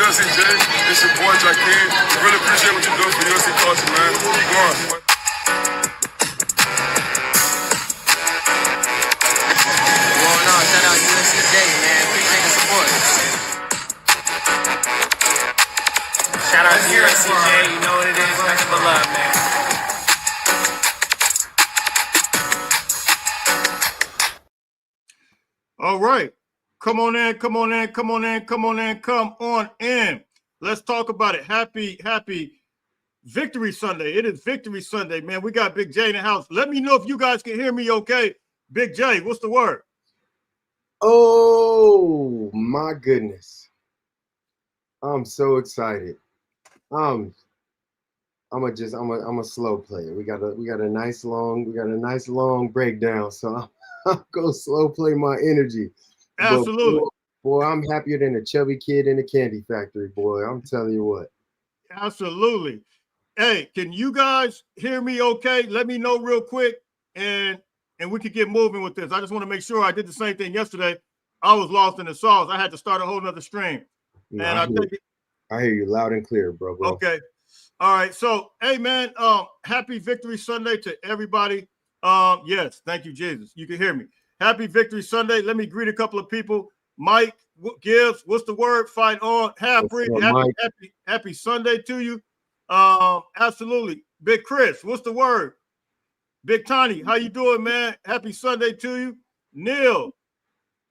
USCJ, it's your boy Jakeem. Really appreciate what you do for USC culture, man. Keep going. Going on, shout out USCJ, man. Appreciate the support. Shout out to USCJ, you know what it is. Nothing but love, man. All right. Come on in. Let's talk about it. Happy Victory Sunday. It is Victory Sunday, man. We got Big J in the house. Let me know if you guys can hear me okay. Big J, what's the word? Oh, my goodness. I'm so excited. I'm a slow player. We got a nice long breakdown. So I'll go slow play my energy. Absolutely. But boy, I'm happier than a chubby kid in a candy factory, boy. I'm telling you what. Absolutely. Hey, can you guys hear me okay? Let me know real quick and we can get moving with this. I just want to make sure. I did the same thing yesterday. I was lost in the sauce. I had to start a whole nother stream. No, I hear you loud and clear, bro. Okay. All right. So, hey, man, happy Victory Sunday to everybody. Yes, thank you, Jesus. You can hear me. Happy Victory Sunday. Let me greet a couple of people. Mike Gibbs, what's the word? Fight on. Happy Sunday to you. Absolutely. Big Chris, what's the word? Big Tony, how you doing, man? Happy Sunday to you. Neil,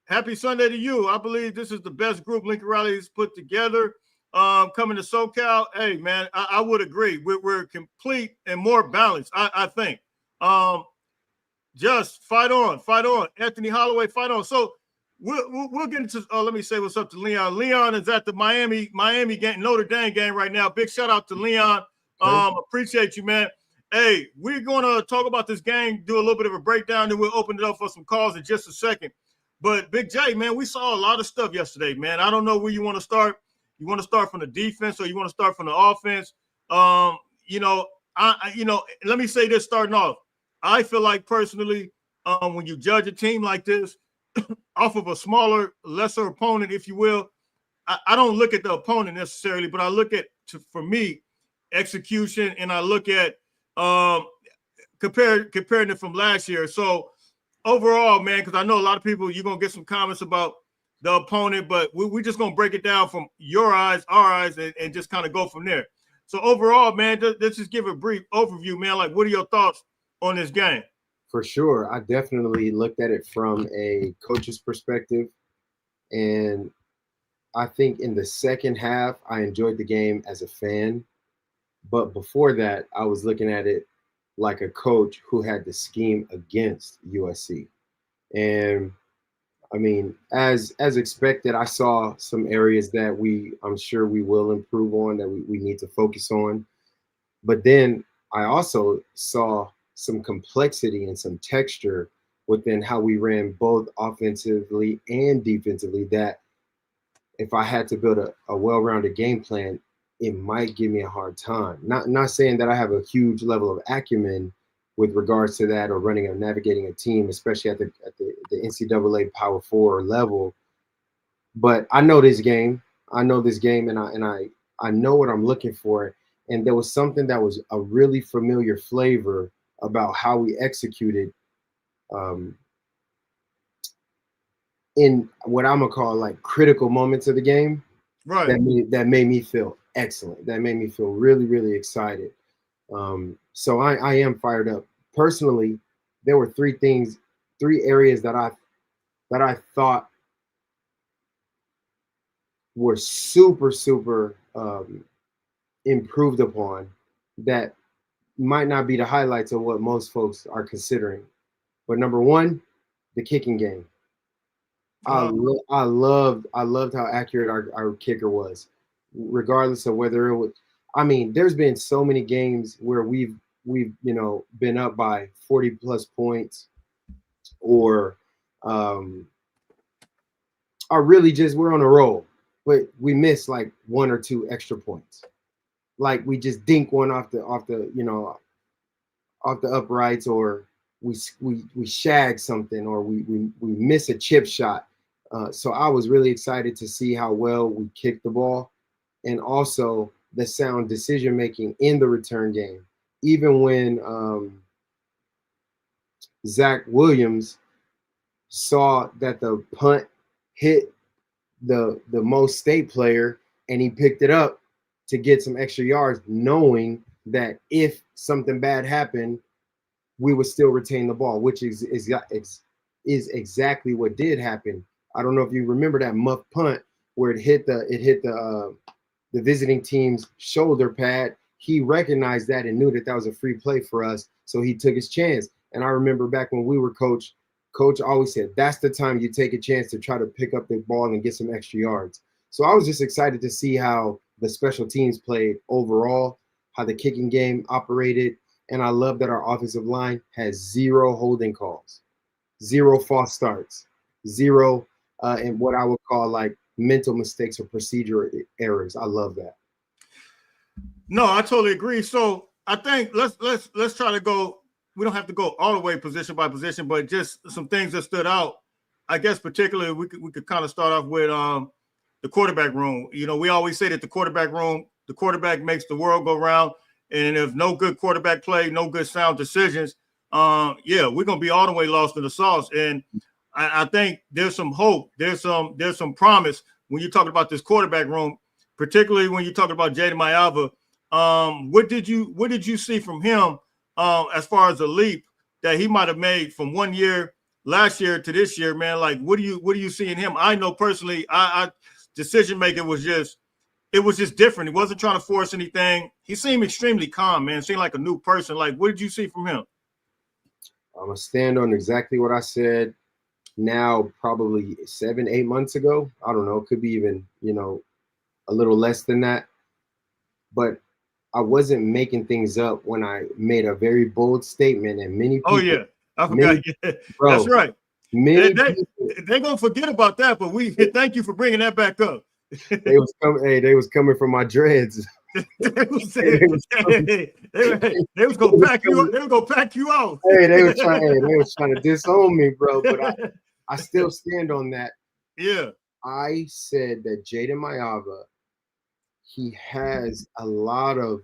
happy Sunday to you. I believe this is the best group Lincoln Riley's put together. Coming to SoCal, hey, man, I would agree. We're complete and more balanced, I think. Just fight on. Anthony Holloway, fight on. So we'll get into. Let me say what's up to Leon. Leon is at the Miami game, Notre Dame game right now. Big shout out to Leon. Appreciate you, man. Hey, we're gonna talk about this game, do a little bit of a breakdown, then we'll open it up for some calls in just a second. But Big J, man, we saw a lot of stuff yesterday, man. I don't know where you want to start. You want to start from the defense or you want to start from the offense? Let me say this starting off. I feel like personally, when you judge a team like this off of a smaller, lesser opponent, if you will, I don't look at the opponent necessarily, but I look at, for me, execution, and I look at comparing it from last year. So overall, man, because I know a lot of people, you're going to get some comments about the opponent, but we're just going to break it down from your eyes, our eyes, and just kind of go from there. So overall, man, let's just give a brief overview, man. Like, what are your thoughts on this game? For sure. I definitely looked at it from a coach's perspective. And I think in the second half, I enjoyed the game as a fan. But before that, I was looking at it like a coach who had the scheme against USC. And I mean, as expected, I saw some areas that I'm sure we will improve on, that we need to focus on. But then I also saw some complexity and some texture within how we ran both offensively and defensively, that if I had to build a well-rounded game plan, it might give me a hard time. Not saying that I have a huge level of acumen with regards to that, or running or navigating a team, especially at the NCAA Power 4 level. But I know this game. and I know what I'm looking for. And there was something that was a really familiar flavor about how we executed in what I'm gonna call like critical moments of the game. Right. That made me feel excellent. That made me feel really, really excited. So I am fired up. Personally, there were three areas that I thought were super improved upon, that might not be the highlights of what most folks are considering. But number one, the kicking game. I loved how accurate our kicker was, regardless of whether it was. I mean, there's been so many games where we've been up by 40 plus points, or really just we're on a roll, but we miss like one or two extra points. Like we just dink one off the uprights, or we shag something, or we miss a chip shot. So I was really excited to see how well we kicked the ball. and also the sound decision making in the return game. Even when Zach Williams saw that the punt hit the most state player and he picked it up to get some extra yards, knowing that if something bad happened, we would still retain the ball, which is exactly what did happen. I don't know if you remember that muff punt where it hit the visiting team's shoulder pad. He recognized that and knew that that was a free play for us, so he took his chance. And I remember back when we were coach always said that's the time you take a chance to try to pick up the ball and get some extra yards. So I was just excited to see how the special teams played overall, how the kicking game operated, and I love that our offensive line has 0 holding calls, 0 false starts, 0 and what I would call like mental mistakes or procedure errors. I love that. No, I totally agree. So I think let's try to go. We don't have to go all the way position by position, but just some things that stood out. I guess particularly we could kind of start off with the quarterback room. You know, we always say that the quarterback makes the world go round. And if no good quarterback play, no good sound decisions, we're gonna be all the way lost in the sauce. And I think there's some hope. There's some promise when you're talking about this quarterback room, particularly when you're talking about Jaden Maiava. What did you see from him as far as a leap that he might have made from 1 year last year to this year, man? Like, what do you see in him? I know personally, I decision making was just different. He wasn't trying to force anything. He seemed extremely calm, man. Seemed like a new person. Like, what did you see from him? I'm gonna stand on exactly what I said now, probably 7-8 months ago. I don't know, could be even, a little less than that. But I wasn't making things up when I made a very bold statement, and many people. Oh yeah, I forgot. That's right. They're gonna forget about that, but we thank you for bringing that back up. They was coming from my dreads. They was gonna pack you. They were gonna pack you out. Hey, they was trying to disown me, bro. But I still stand on that. Yeah, I said that Jaden Maiava, he has a lot of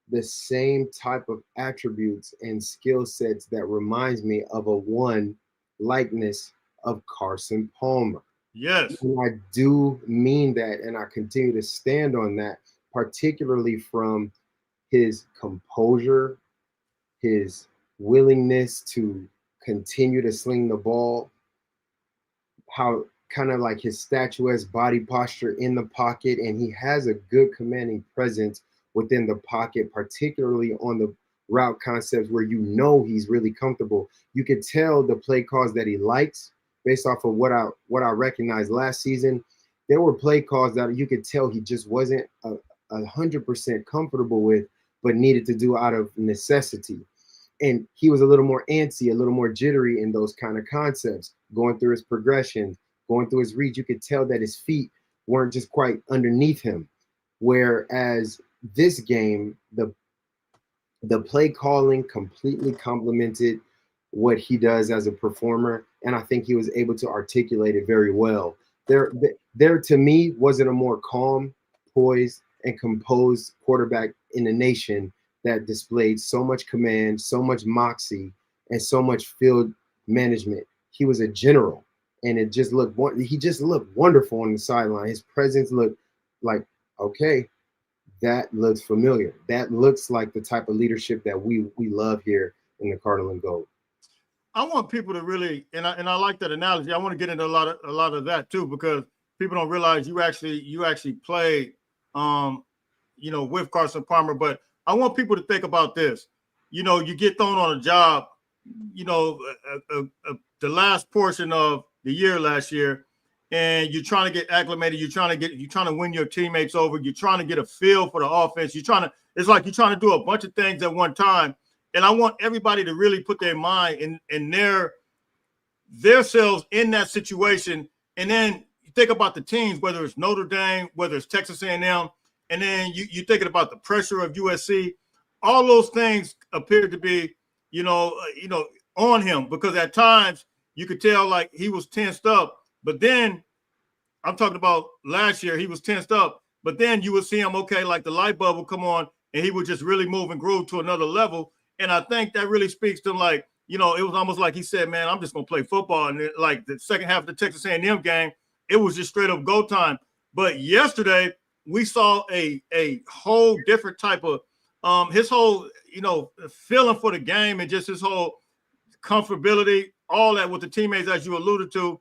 the same type of attributes and skill sets that reminds me of a one likeness of Carson Palmer. Yes. And I do mean that, and I continue to stand on that, particularly from his composure, his willingness to continue to sling the ball, how kind of like his statuesque body posture in the pocket, and he has a good commanding presence within the pocket, particularly on the route concepts where he's really comfortable. You could tell the play calls that he likes based off of what I recognized last season. There were play calls that you could tell he just wasn't 100% comfortable with, but needed to do out of necessity. And he was a little more antsy, a little more jittery in those kind of concepts, going through his progressions, going through his reach. You could tell that his feet weren't just quite underneath him. Whereas this game, the play calling completely complemented what he does as a performer, and I think he was able to articulate it very well. There to me wasn't a more calm, poised, and composed quarterback in the nation that displayed so much command, so much moxie, and so much field management. He was a general, and he just looked wonderful on the sideline. His presence looked like, okay, that looks familiar. That looks like the type of leadership that we love here in the Cardinal and Gold. I want people to really, and I like that analogy. I want to get into a lot of that too, because people don't realize you actually played, with Carson Palmer. But I want people to think about this. You get thrown on a job, the last portion of the year last year, and you're trying to get acclimated. You're trying to win your teammates over. You're trying to get a feel for the offense. It's like you're trying to do a bunch of things at one time. And I want everybody to really put their mind in their selves in that situation. And then you think about the teams, whether it's Notre Dame, whether it's Texas A&M, and then you're thinking about the pressure of USC. All those things appear to be, on him, because at times you could tell like he was tensed up. But then I'm talking about last year, he was tensed up. but then you would see him, okay, like the light bulb would come on and he would just really move and groove to another level. And I think that really speaks to him, like, it was almost like he said, man, I'm just going to play football. And like the second half of the Texas A&M game, it was just straight up go time. But yesterday we saw a whole different type of his whole, feeling for the game and just his whole comfortability, all that with the teammates, as you alluded to.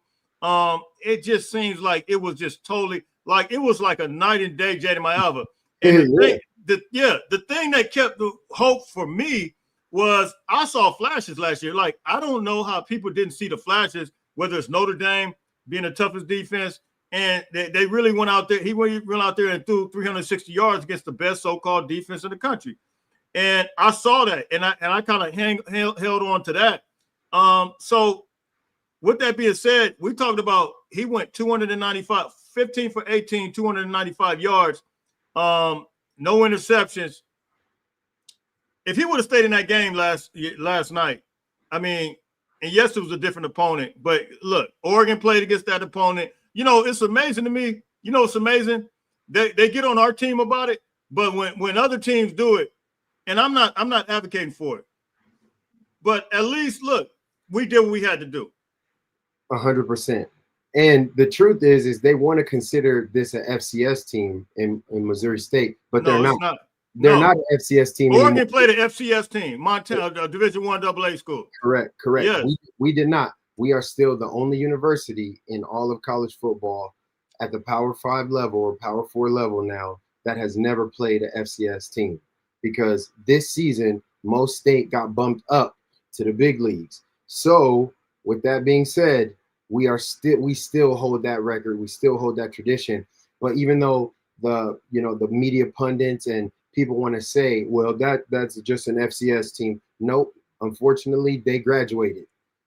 It just seems like it was just totally like it was like a night and day, Jaden Maiava. And the thing that kept the hope for me was I saw flashes last year. Like, I don't know how people didn't see the flashes, whether it's Notre Dame being the toughest defense, and they really went out there. He went out there and threw 360 yards against the best so-called defense in the country. And I saw that, and I kind of held on to that. So with that being said, we talked about he went 295, 15 for 18, 295 yards, no interceptions. If he would have stayed in that game last night, I mean, and yes, it was a different opponent, but look, Oregon played against that opponent. It's amazing to me. It's amazing. They get on our team about it, but when other teams do it, and I'm not advocating for it, but at least look, we did what we had to do. 100%. And the truth is they want to consider this an FCS team in Missouri State, but they're not. They're not an FCS team. Oregon anymore. Played an FCS team, Montana, Division I AA school. Correct. Yes. We did not. We are still the only university in all of college football at the Power 5 level or Power 4 level now that has never played an FCS team, because this season most state got bumped up to the big leagues. So with that being said, we still hold that record. We still hold that tradition. But even though the media pundits and people want to say, well, that's just an FCS team. Nope. Unfortunately, they graduated.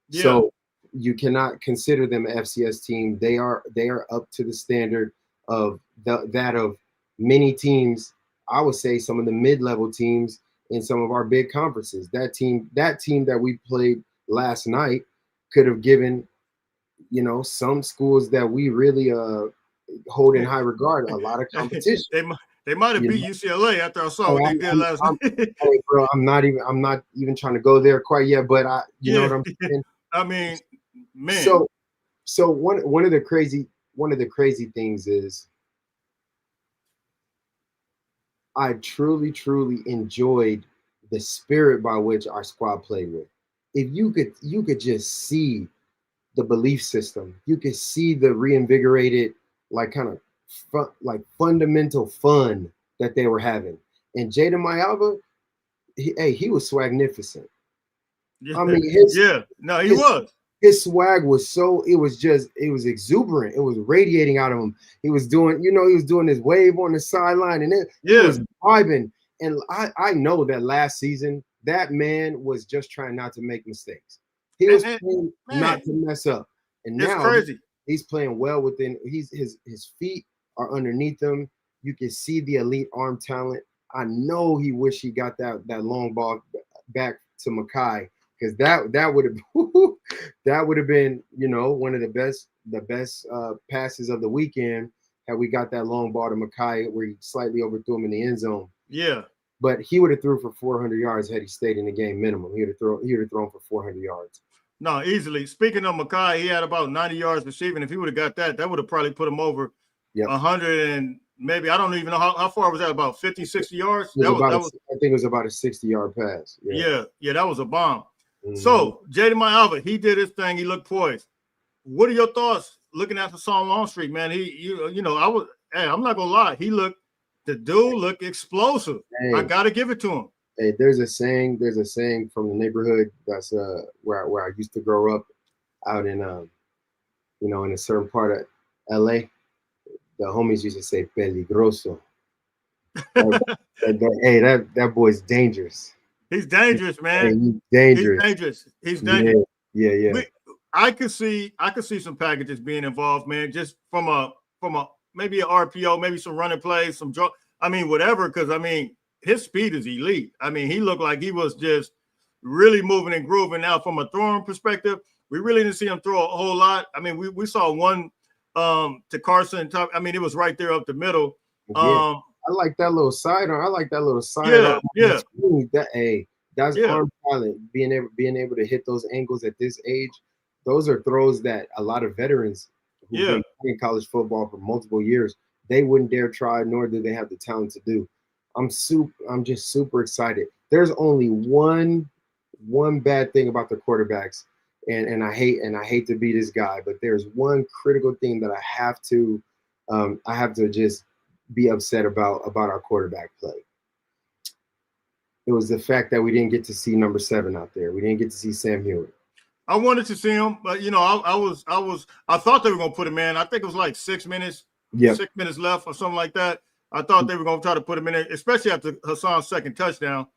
Yeah. So you cannot consider them an FCS team. They are up to the standard of that of many teams. I would say some of the mid-level teams in some of our big conferences. That team that we played last night could have given, some schools that we really hold in high regard a lot of competition. They might have beat UCLA after I saw what they did last night. Hey, bro, I'm not even trying to go there quite yet, but you know what I'm saying? I mean, man. So one of the crazy things is I truly enjoyed the spirit by which our squad played with. If you could just see the belief system, you could see the reinvigorated, like kind of fundamental fun that they were having. And Jaden Maiava, he was swagnificent. Yeah. I mean, he was. His swag was it was exuberant. It was radiating out of him. He was doing his wave on the sideline, and he was vibing. And I know that last season, that man was just trying not to make mistakes. He was playing not to mess up. And now crazy. He's playing well within. His feet are underneath him. You can see the elite arm talent. I know he wished he got that long ball back to Makai, because that would have been one of the best passes of the weekend had we got that long ball to Makai where he slightly overthrew him in the end zone. Yeah. But he would have threw for 400 yards had he stayed in the game minimum. He would have thrown for 400 yards. No, easily. Speaking of Makai, he had about 90 yards receiving. If he would have got that would have probably put him over 100 and maybe, I don't even know how far was that, about 50, 60 yards? I think it was about a 60-yard pass. Yeah, that was a bomb. Mm-hmm. So, Jaden Maiava, he did his thing. He looked poised. What are your thoughts looking at the Hassan Longstreet, man? I'm not going to lie. The dude looked explosive. Hey, I got to give it to him. Hey, there's a saying from the neighborhood that's where I used to grow up out in in a certain part of LA. The homies used to say peligroso. That boy's dangerous. He's dangerous, man. Hey, he's dangerous. He's dangerous. Yeah. I could see some packages being involved, man. Just from a maybe an RPO, maybe some running plays, some draw. I mean, whatever. Because his speed is elite. I mean, he looked like he was just really moving and grooving. Now, from a throwing perspective, we really didn't see him throw a whole lot. I mean, we saw one to Carson. It was right there up the middle. Yeah. I like that little sidearm. I like that little sidearm. Yeah. That's arm talent. Being able to hit those angles at this age, those are throws that a lot of veterans who've been playing college football for multiple years, they wouldn't dare try, nor do they have the talent to do. I'm just super excited. There's only one bad thing about the quarterbacks, and I hate to be this guy, but there's one critical thing that I have to just be upset about our quarterback play. It was the fact that we didn't get to see number 7 out there. We didn't get to see Sam Hewitt. I wanted to see him, but I thought they were gonna put him in. I think it was like 6 minutes, 6 minutes left or something like that. I thought they were gonna try to put him in there, especially after Hassan's second touchdown.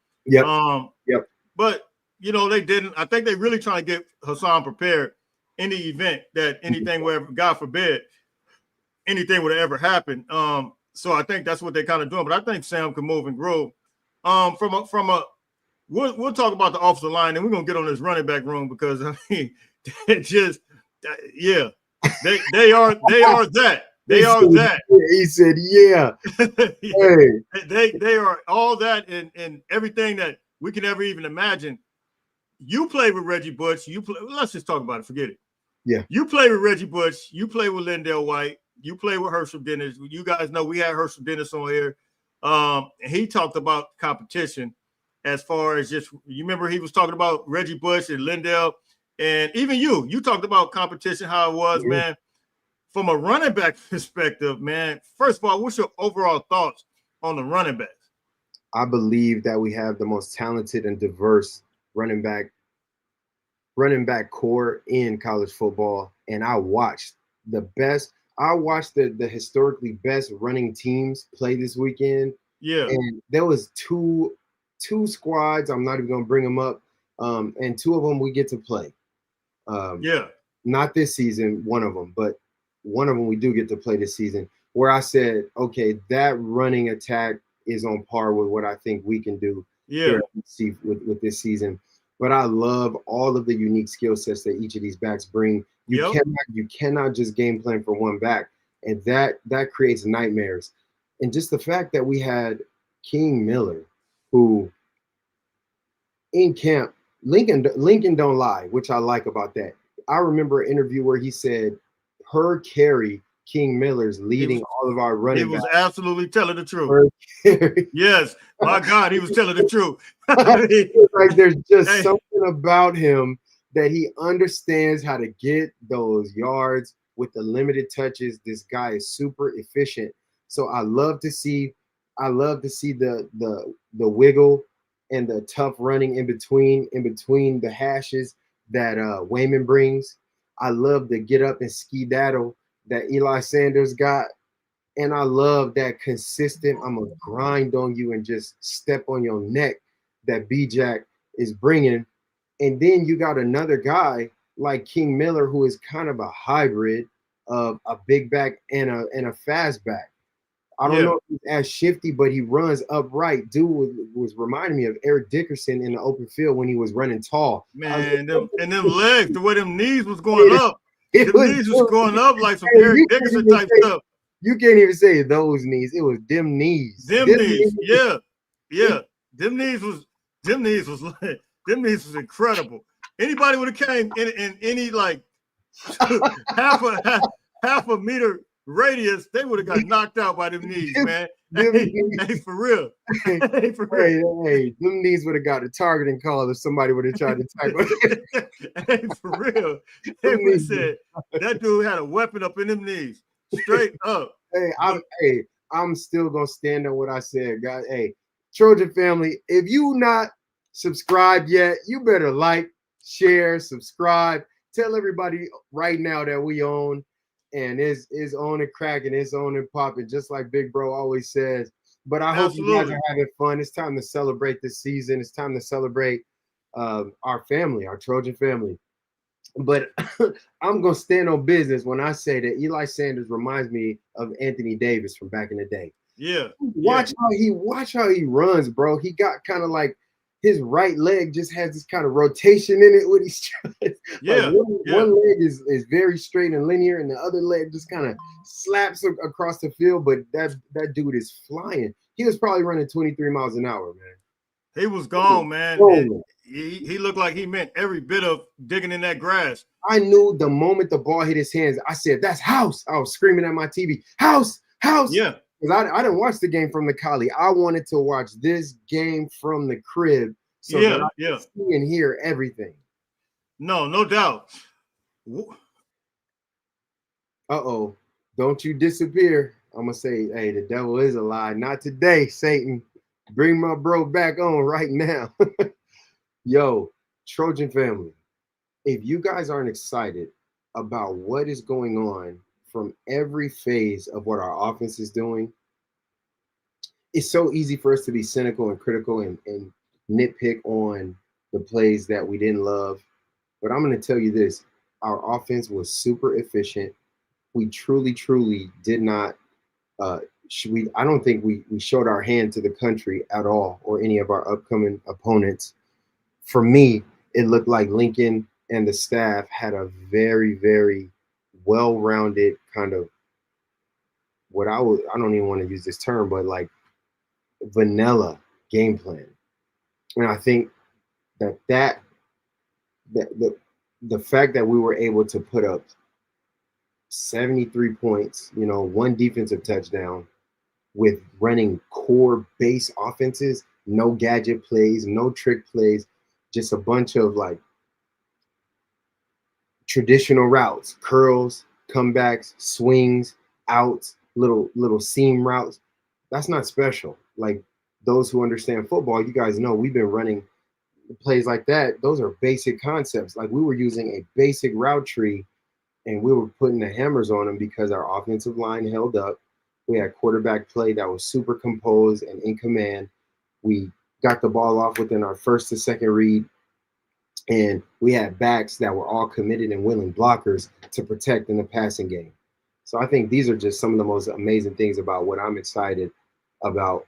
But they didn't. I think they're really trying to get Hassan prepared in the event that anything would ever, God forbid, anything would ever happen. So I think that's what they're kind of doing. But I think Sam can move and grow. We'll talk about the offensive line, and we're gonna get on this running back room because I mean, they are that. They are that. He said, "Yeah, they are all that and everything that we can ever even imagine." You play with Reggie Bush. Let's just talk about it. Forget it. Yeah. You play with Reggie Bush. You play with Lindell White. You play with Herschel Dennis. You guys know we had Herschel Dennis on here. He talked about competition as far as just, you remember he was talking about Reggie Bush and Lindell, and even you talked about competition, how it was, man. From a running back perspective, man, first of all, what's your overall thoughts on the running backs? I believe that we have the most talented and diverse running back core in college football, and I watched the historically best running teams play this weekend. Yeah, and there was two squads. I'm not even gonna bring them up, and 2 of them we get to play. Not this season, one of them, but one of them we do get to play this season. Where I said, okay, that running attack is on par with what I think we can do. With this season. But I love all of the unique skill sets that each of these backs bring. You cannot just game plan for one back, and that creates nightmares. And just the fact that we had King Miller, who in camp, Lincoln don't lie, which I like about that. I remember an interview where he said per carry, King Miller's leading all of our running backs. He was absolutely telling the truth. Yes, my God, he was telling the truth. Like there's just something about him that he understands how to get those yards with the limited touches. This guy is super efficient. So I love to see the wiggle and the tough running in between the hashes that Wayman brings. I love the get up and skedaddle that Eli Sanders got. And I love that consistent, I'm going to grind on you and just step on your neck that B-Jack is bringing. And then you got another guy like King Miller, who is kind of a hybrid of a big back and a fast back. I don't know if he's as shifty, but he runs upright. Dude was reminding me of Eric Dickerson in the open field when he was running tall. Man, them legs, the way them knees was going up. The knees was going up like some Eric Dickerson type stuff. You can't even say those knees. It was them knees. Them knees. Yeah. Them knees was incredible. Anybody would have came in any like half a meter radius, they would have got knocked out by them knees, man. Hey, for real. Hey, them knees would have got a targeting call if somebody would have tried to tackle. Hey, for real. They would have said that dude had a weapon up in them knees, straight up. I'm still gonna stand on what I said, guys. Hey, Trojan family, if you not subscribed yet, you better like, share, subscribe. Tell everybody right now that we own. And is on and cracking, it's on and popping, just like Big Bro always says. But I hope you guys are having fun. It's time to celebrate this season. It's time to celebrate our family, our Trojan family. But I'm gonna stand on business when I say that Eli Sanders reminds me of Anthony Davis from back in the day. Yeah. Watch how he runs, bro. He got kind of like his right leg just has this kind of rotation in it when he's Yeah, one leg is very straight and linear, and the other leg just kind of slaps across the field. But that dude is flying. He was probably running 23 miles an hour, man. He was gone, man. Oh, He looked like he meant every bit of digging in that grass. I knew the moment the ball hit his hands, I said, "That's House." I was screaming at my TV, "House, House." Yeah. Because I didn't watch the game from the Cali. I wanted to watch this game from the crib so that I could see and hear everything. No doubt. Uh-oh. Don't you disappear. I'm going to say, hey, the devil is a lie. Not today, Satan. Bring my bro back on right now. Yo, Trojan family, if you guys aren't excited about what is going on from every phase of what our offense is doing, it's so easy for us to be cynical and critical and nitpick on the plays that we didn't love. But I'm going to tell you this. Our offense was super efficient. We truly did not I don't think we showed our hand to the country at all or any of our upcoming opponents. For me, it looked like Lincoln and the staff had a very, very well-rounded kind of I don't even want to use this term, but like vanilla game plan. And I think that the fact that we were able to put up 73 points, one defensive touchdown with running core base offenses, no gadget plays, no trick plays, just a bunch of like traditional routes, curls, comebacks, swings, outs, little seam routes. That's not special. Like those who understand football, you guys know we've been running plays like that. Those are basic concepts. Like we were using a basic route tree and we were putting the hammers on them because our offensive line held up. We had quarterback play that was super composed and in command. We got the ball off within our first to second read. And we had backs that were all committed and willing blockers to protect in the passing game. So I think these are just some of the most amazing things about what I'm excited about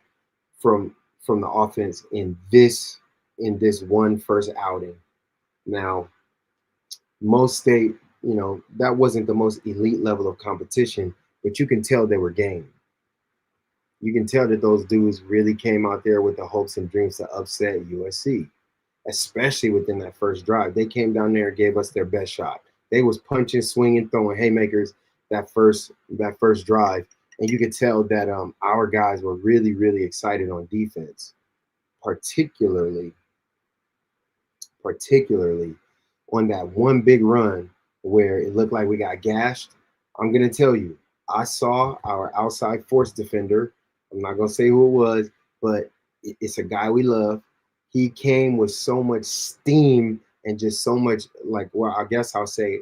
from the offense in this one first outing. Now, most state, that wasn't the most elite level of competition, but you can tell they were game. You can tell that those dudes really came out there with the hopes and dreams to upset USC, especially within that first drive. They came down there and gave us their best shot. They was punching, swinging, throwing haymakers that first drive. And you could tell that our guys were really, really excited on defense, particularly on that one big run where it looked like we got gashed. I'm going to tell you, I saw our outside force defender. I'm not going to say who it was, but it's a guy we love. He came with so much steam and just so much I guess I'll say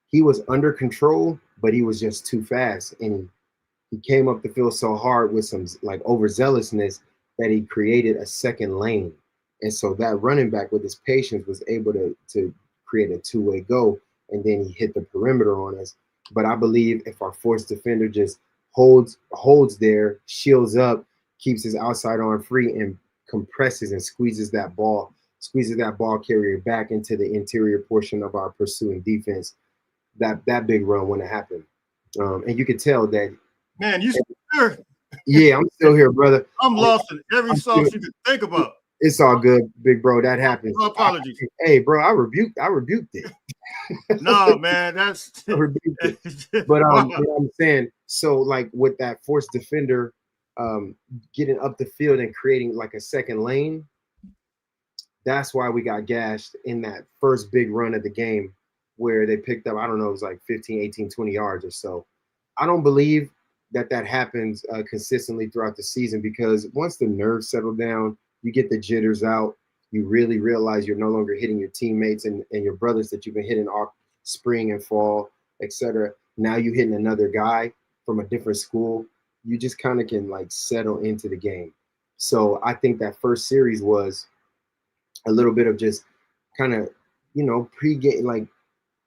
he was under control, but he was just too fast. And he came up the field so hard with some overzealousness that he created a second lane. And so that running back with his patience was able to create a two-way go. And then he hit the perimeter on us. But I believe if our force defender just holds there, shields up, keeps his outside arm free and compresses and squeezes that ball carrier back into the interior portion of our pursuing defense, that big run wouldn't happen. And you could tell that. Man, you sure? Yeah, I'm still here, brother. I'm lost in every sauce you could think about. It's all good, big bro. That happens. No apologies. Hey, bro, I rebuked it. No, man, that's I rebuked it. But wow. You know what I'm saying? So like with that force defender getting up the field and creating like a second lane, that's why we got gashed in that first big run of the game where they picked up, I don't know, it was like 15, 18, 20 yards or so. I don't believe that happens consistently throughout the season because once the nerves settle down, you get the jitters out, you really realize you're no longer hitting your teammates and your brothers that you've been hitting all spring and fall, etc. Now you're hitting another guy from a different school. You just kind of can settle into the game. So I think that first series was a little bit of just kind of,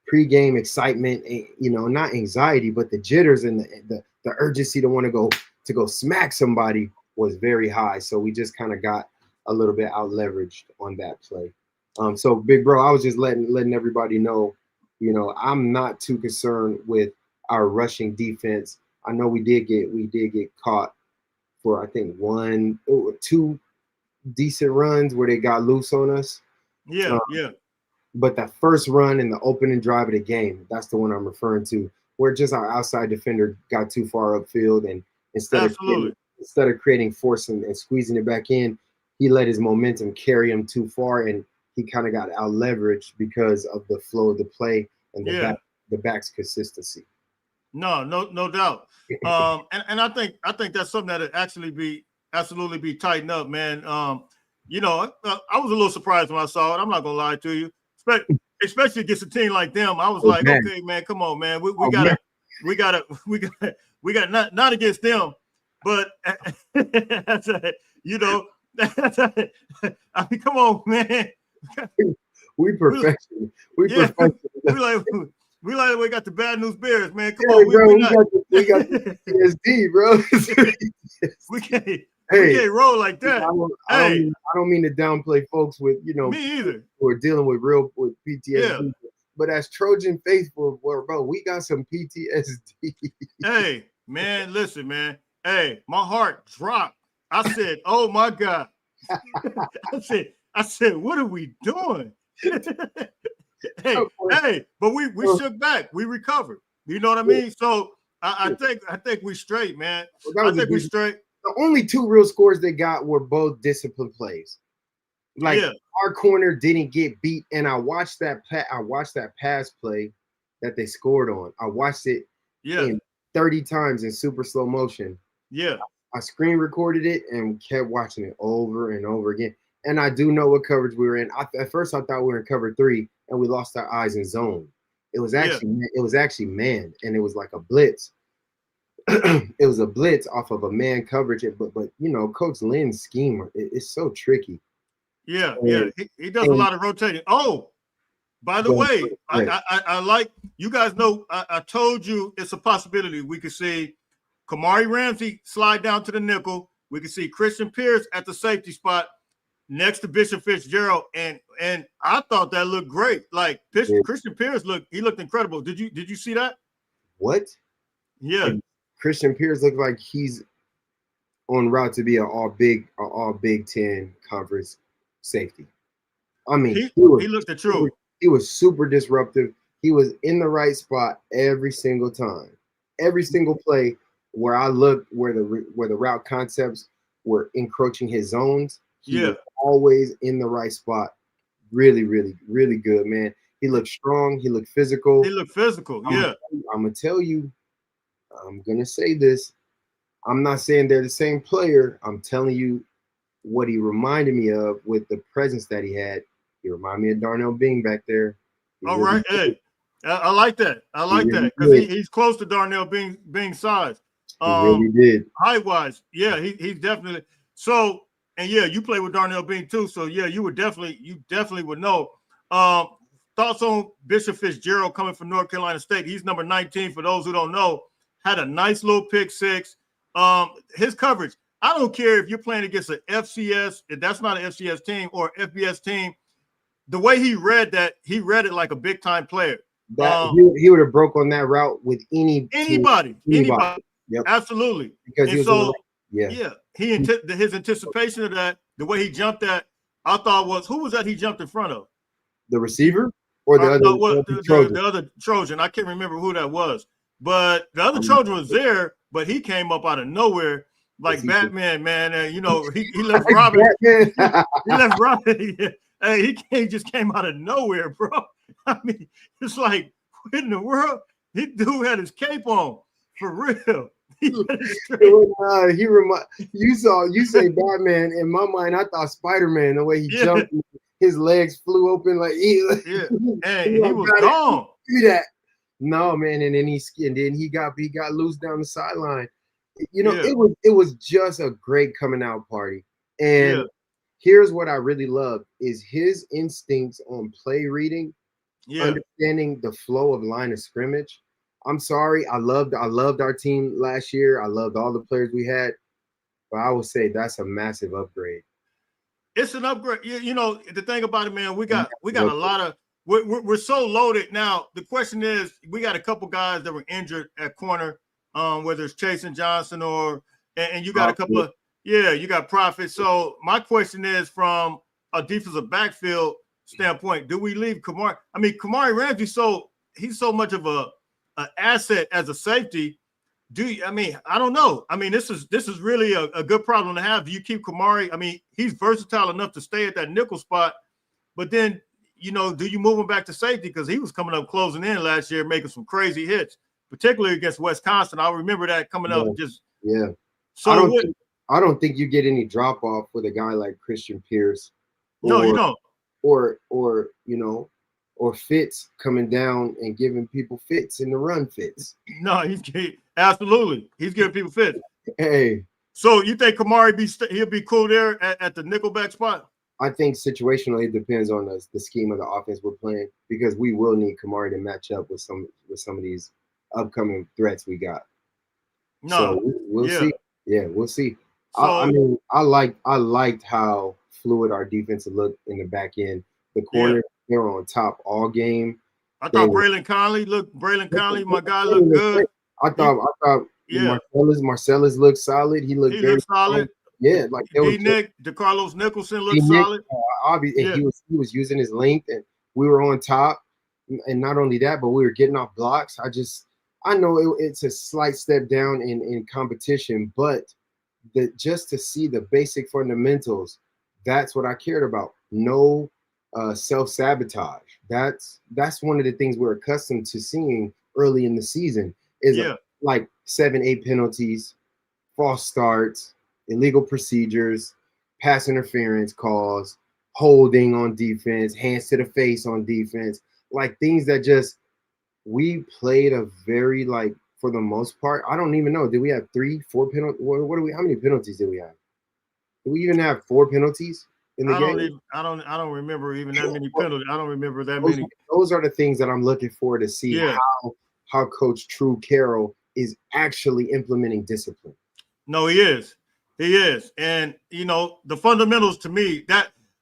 pre-game excitement, not anxiety, but the jitters and the urgency to want to go smack somebody was very high. So we just kind of got a little bit out leveraged on that play. So big bro, I was just letting everybody know, I'm not too concerned with our rushing defense. I know we did get caught for I think two decent runs where they got loose on us. Yeah, yeah. But that first run in the opening drive of the game, that's the one I'm referring to, where just our outside defender got too far upfield, and instead of creating force and squeezing it back in, he let his momentum carry him too far, and he kind of got out leveraged because of the flow of the play and the back's consistency. No doubt. And I think that's something that absolutely be tightened up, man. I was a little surprised when I saw it. I'm not gonna lie to you, especially against a team like them. I was like, man. Okay, man, come on, man. We gotta not against them, but I mean, come on, man. We perfection. We got the bad news bears, man. Come on, we got the PSD, bro. we can't roll like that. I don't mean to downplay folks with me either who are dealing with PTSD. Yeah. But as Trojan faithful, bro, we got some PTSD. Hey, man, listen, man. Hey, my heart dropped. I said, "Oh my God!" I said, "What are we doing?" Hey, but we shook back. We recovered. You know what I mean? So I think we straight, man. I think we straight. The only two real scores they got were both disciplined plays. Our corner didn't get beat, and I watched that pass play that they scored on. I watched it 30 times in super slow motion. Yeah. I screen recorded it and kept watching it over and over again. And I do know what coverage we were in. At first, I thought we were in cover 3, and we lost our eyes in zone. It was actually man, and it was like a blitz. It was a blitz off of a man coverage, but Coach Lynn's scheme is so tricky. Yeah, he does a lot of rotating. Oh, by the way, I like, you guys know, I told you it's a possibility we could see Kamari Ramsey slide down to the nickel. We could see Christian Pierce at the safety spot next to Bishop Fitzgerald, and I thought that looked great. Like Christian Pierce looked incredible. Did you see that? What? Yeah. Like, Christian Pierce looked like he's on route to be an all Big Ten conference safety. I mean, he looked the truth. He was super disruptive. He was in the right spot every single time. Every single play where I looked, where the route concepts were encroaching his zones, he was always in the right spot. Really, really, really good, man. He looked strong. He looked physical. Yeah. I'm gonna tell you. I'm gonna say this. I'm not saying they're the same player. I'm telling you what he reminded me of with the presence that he had. He reminded me of Darnell Bing back there. All right. Hey, I like that. I like that because he's close to Darnell Bing's size. He really did. Height wise, yeah, he's definitely so. And yeah, you play with Darnell Bing too, so yeah, you definitely would know. Thoughts on Bishop Fitzgerald coming from North Carolina State? He's number 19 for those who don't know. Had a nice little pick six. His coverage, I don't care if you're playing against an FCS, if that's not an FCS team or FBS team. The way he read it like a big time player. He would have broke on that route with anybody. Yep. Absolutely. Because his anticipation of that, the way he jumped at, I thought who was that he jumped in front of? The receiver or the other Trojan? I can't remember who that was, but the other Trojan was there, but he came up out of nowhere like Batman, man. And he left Robin. He left Robin. Hey, he just came out of nowhere, bro. I mean, it's like, what in the world? He dude had his cape on for real. You say Batman. In my mind, I thought Spider-Man. The way he jumped, his legs flew open like he was gone. Do that. No, man, and then he got loose down the sideline. It was just a great coming out party. And here's what I really love is his instincts on play reading, understanding the flow of line of scrimmage. I'm sorry, I loved our team last year. I loved all the players we had, but I would say that's a massive upgrade. It's an upgrade. You know, the thing about it, man, we got a lot of we're so loaded now. The question is, we got a couple guys that were injured at corner, whether it's Chase and Johnson and you got a couple of you got Profit. So my question is, from a defensive backfield standpoint, do we leave Kamari? I mean, Kamari Ramsey, he's so much of an asset as a safety. I don't know. I mean, this is really a good problem to have. Do you keep Kamari? I mean, he's versatile enough to stay at that nickel spot, but then, you know, do you move him back to safety? Because he was coming up closing in last year, making some crazy hits, particularly against Wisconsin. I remember that coming up. So I don't think you get any drop off with a guy like Christian Pierce. No, you don't. Or you know, or Fitz coming down and giving people fits in the run fits. No, absolutely. He's giving people fits. Hey. So you think Kamari he'll be cool there at the nickelback spot? I think situationally it depends on the scheme of the offense we're playing, because we will need Kamari to match up with some of these upcoming threats we got. No, so we'll see. Yeah, we'll see. So, I mean, I liked how fluid our defense looked in the back end. The corner, they were on top all game. I thought Braylon Conley, my guy, looked good. I thought Marcellus looked solid. He looked solid. Yeah, like DeCarlos Nicholson looked solid. He was using his length, and we were on top. And not only that, but we were getting off blocks. I know it's a slight step down in competition, but just to see the basic fundamentals, that's what I cared about. No self-sabotage. That's one of the things we're accustomed to seeing early in the season is like 7-8 penalties, false starts, illegal procedures, pass interference calls, holding on defense, hands to the face on defense, like things that we played a very, like, for the most part, I don't even know. Did we have 3-4 penalties? How many penalties did we have? Did we even have 4 penalties in the game? I don't remember even that many penalties. I don't remember that many. Those are the things that I'm looking for to see how Coach True Carroll is actually implementing discipline. No, he is. He is. And, you know, the fundamentals to me,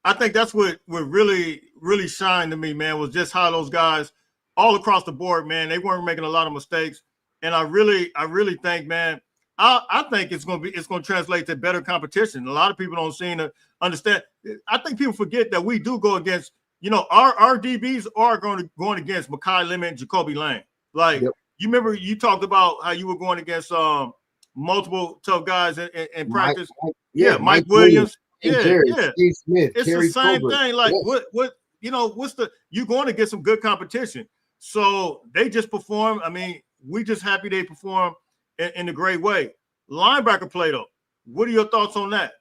I think that's what really, really shined to me, man, was just how those guys all across the board, man, they weren't making a lot of mistakes. And I really think, man, I think it's going to translate to better competition. A lot of people don't seem to understand. I think people forget that we do go against, you know, our DBs are going against Mekhi Lemon and Jacoby Lane. Like, you remember you talked about how you were going against multiple tough guys in practice. Mike Williams. Steve Smith. It's Terry the same Colbert. thing. Like, what you know, you're going to get some good competition. So they just perform. I mean, we just happy they perform in a great way. Linebacker play, though. What are your thoughts on that?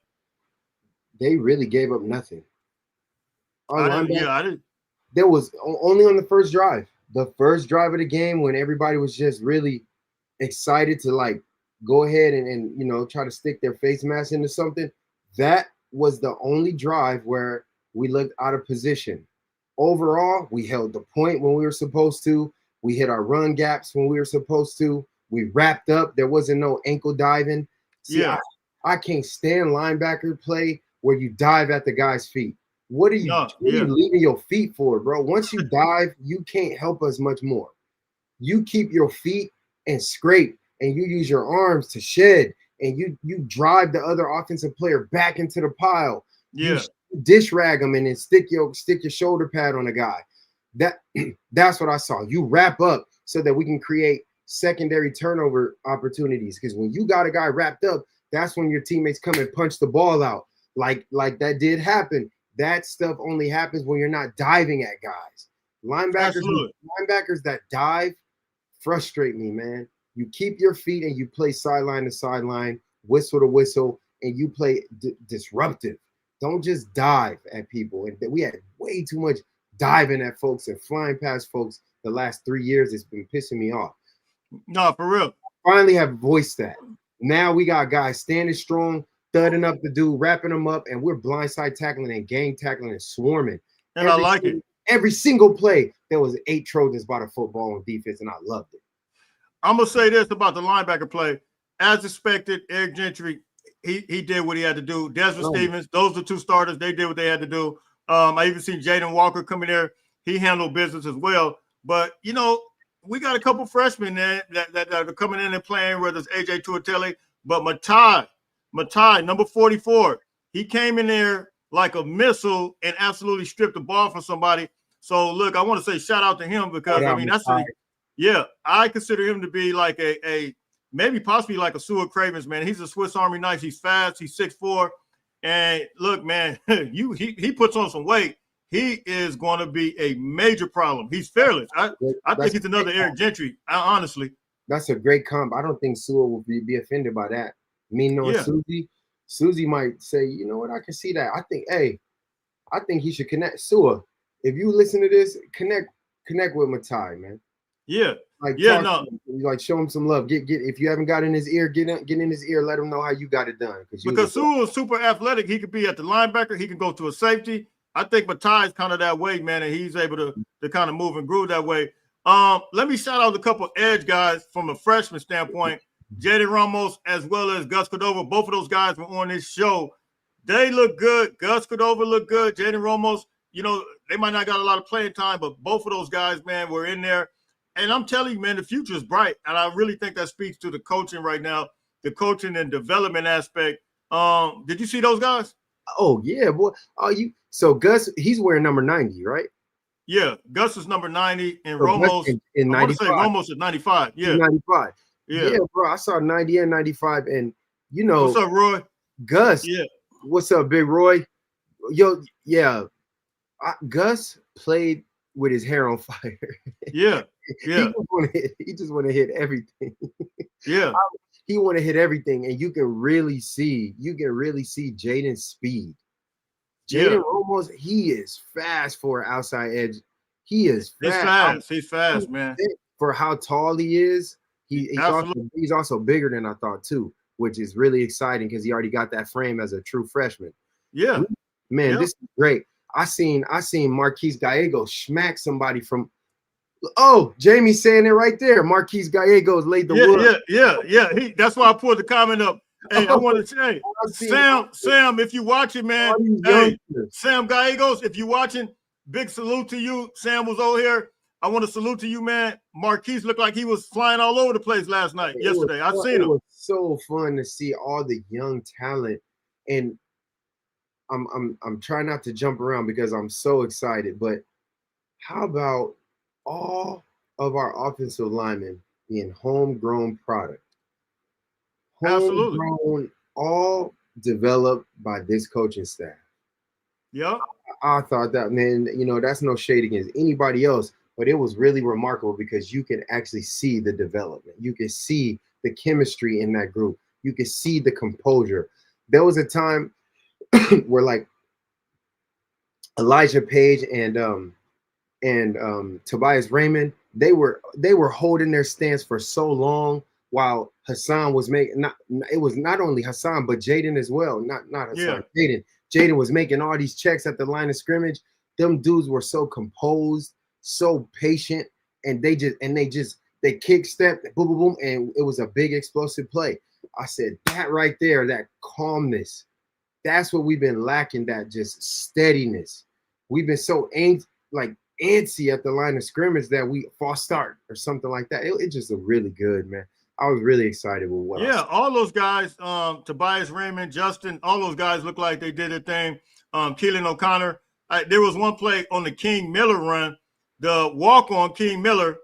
They really gave up nothing. I didn't. There was only on the first drive. The first drive of the game, when everybody was just really excited to, like, go ahead and you know, try to stick their face mask into something. That was the only drive where we looked out of position. Overall, we held the point when we were supposed to. We hit our run gaps when we were supposed to. We wrapped up. There wasn't no ankle diving. See, I can't stand linebacker play where you dive at the guy's feet. What are you leaving your feet for, bro? Once you dive, you can't help us much more. You keep your feet and scrape, and you use your arms to shed, and you drive the other offensive player back into the pile. Yeah. You dish rag them and then stick your shoulder pad on the guy. That's what I saw. You wrap up so that we can create secondary turnover opportunities. Because when you got a guy wrapped up, that's when your teammates come and punch the ball out. Like that did happen. That stuff only happens when you're not diving at guys. Linebackers that dive frustrate me, man. You keep your feet and you play sideline to sideline, whistle to whistle, and you play disruptive. Don't just dive at people. And we had way too much diving at folks and flying past folks the last 3 years. It's been pissing me off. No, for real. Finally have voiced that. Now we got guys standing strong, thudding up the dude, wrapping them up, and we're blindside tackling and gang tackling and swarming. And I like it. Every single play, there was 8 Trojans by the football on defense, and I loved it. I'm going to say this about the linebacker play. As expected, Eric Gentry, he did what he had to do. Desmond Stevens, those are 2 starters. They did what they had to do. I even seen Jaden Walker come in there. He handled business as well. But, you know, we got a couple freshmen there that are coming in and playing, whether it's AJ Tuatele, but Matai, number 44, he came in there like a missile and absolutely stripped the ball from somebody. So, look, I want to say shout out to him because, I mean, I consider him to be like a maybe possibly like a Seward Cravens, man. He's a Swiss Army knife. He's fast. He's 6'4". And, look, man, he puts on some weight. He is going to be a major problem. He's fearless. I think he's another Eric Gentry, honestly. That's a great comp. I don't think Seward will be offended by that. Me knowing Susie might say, you know what, I can see that. I think he should connect. Seward, if you listen to this, connect with Matai, man. Yeah. Like, like show him some love. Get if you haven't got in his ear, get in his ear. Let him know how you got it done. Because Seward is super athletic. He could be at the linebacker. He can go to a safety. I think Matai is kind of that way, man, and he's able to kind of move and groove that way. Let me shout out a couple edge guys from a freshman standpoint. Jaden Ramos as well as Gus Cordova. Both of those guys were on this show. They look good. Gus Cordova looked good. Jaden Ramos, you know, they might not got a lot of playing time, but both of those guys, man, were in there. And I'm telling you, man, the future is bright. And I really think that speaks to the coaching right now, the coaching and development aspect. Did you see those guys? Oh, yeah, boy. So Gus, he's wearing number 90, right? Yeah, Gus is number 90, and Ramos in 95. I want to say Ramos is 95. Yeah, 95. Yeah, bro. I saw 90 and 95, and you know, what's up, Roy? Gus. Yeah, what's up, Big Roy? Yo, yeah. Gus played with his hair on fire. Yeah. He just want to hit everything. Yeah. He want to hit everything, and you can really see Jaden's speed. Jaden Ramos, he is fast for an outside edge. He is fast. He's fast, man. For how tall he is, he's also bigger than I thought too, which is really exciting because he already got that frame as a true freshman. Yeah, man, this is great. I seen Marquise Gallegos smack somebody from. Oh, Jamie's saying it right there. Marquise Gallegos laid the wood. Yeah. That's why I pulled the comment up. Hey, I want to say, Sam, if you watching, man, Sam Gallegos, if you watching, big salute to you. Sam was over here. I want to salute to you, man. Marquise looked like he was flying all over the place yesterday. I seen him. It was so fun to see all the young talent, and I'm trying not to jump around because I'm so excited. But how about all of our offensive linemen being homegrown product? Absolutely. All developed by this coaching staff. Yeah. I thought that, man, you know, that's no shade against anybody else, but it was really remarkable because you can actually see the development. You can see the chemistry in that group. You can see the composure. There was a time where like Elijah Page and Tobias Raymond, they were holding their stance for so long while Hassan was making it was not only Hassan but Jaden as well. Not Hassan. Yeah. Jaden was making all these checks at the line of scrimmage. Them dudes were so composed, so patient, and they kick stepped, boom, boom, boom, and it was a big explosive play. I said that right there, that calmness, that's what we've been lacking. That just steadiness. We've been so antsy at the line of scrimmage that we false start or something like that. It just looked really good, man. I was really excited with what. Yeah, all those guys, Tobias Raymond, Justin, all those guys look like they did their thing. Keelan O'Connor. There was one play on the King Miller run, the walk on King Miller.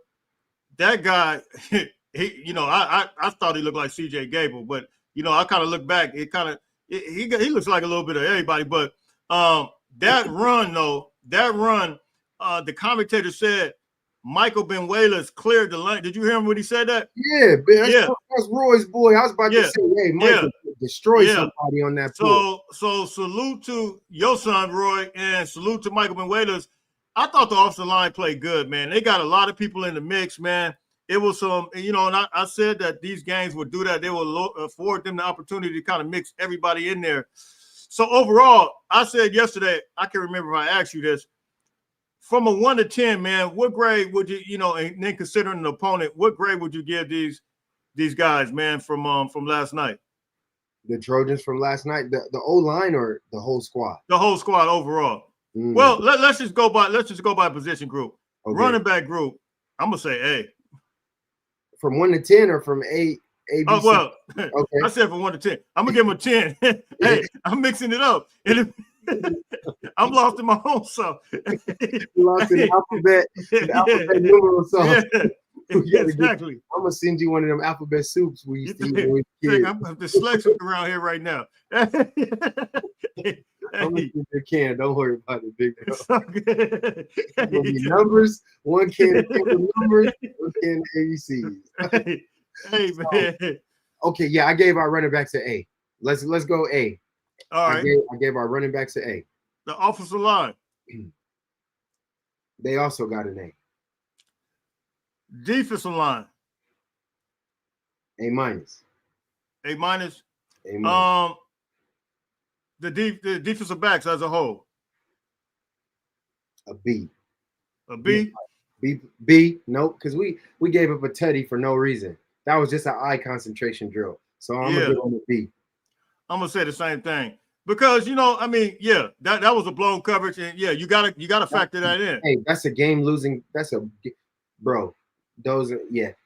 That guy, I thought he looked like C.J. Gable, but I kind of look back. He looks like a little bit of everybody. But that run, the commentator said Michael Benuelas cleared the lane. Did you hear him when he said that? Yeah, man. That's Roy's boy. I was about to say, hey, Michael destroyed somebody on that play. So salute to your son, Roy, and salute to Michael Benuelas. I thought the offensive line played good, man. They got a lot of people in the mix, man. It was some, and I said that these games would do that. They will afford them the opportunity to kind of mix everybody in there. So overall, I said yesterday, I can remember if I asked you this, from a 1 to 10, man, what grade would you, and then considering an opponent, what grade would you give these guys, man, from last night? The Trojans from last night, the O line or the whole squad? The whole squad overall. Well, let's just go by position group. Okay. Running back group. I'm gonna say A. From 1 to 10 or from A? Oh well, okay. I said from 1 to 10. I'm gonna give him a 10. Hey, I'm mixing it up. I'm lost in my own self. Lost in the alphabet, numeral song. Yeah, exactly. I'm gonna send you one of them alphabet soups we used to eat when we were kids. I'm dyslexic around here right now. I'm gonna get the can. Don't worry about it, big bro. It's gonna be numbers. One can of numbers. One can of ABCs. Hey man. Okay, yeah, I gave our running backs an A. Let's go A. All right. I gave our running backs an A. The offensive line. They also got an A. Defensive line. A minus. A minus. A minus. The defensive backs as a whole. A B. A B. B. Nope, because we gave up a tutty for no reason. That was just an eye concentration drill. So I'm gonna give them a B. I'm gonna say the same thing. Because I mean, yeah, that was a blown coverage, and yeah, you gotta factor that in. Hey, that's a game losing. Bro. Those are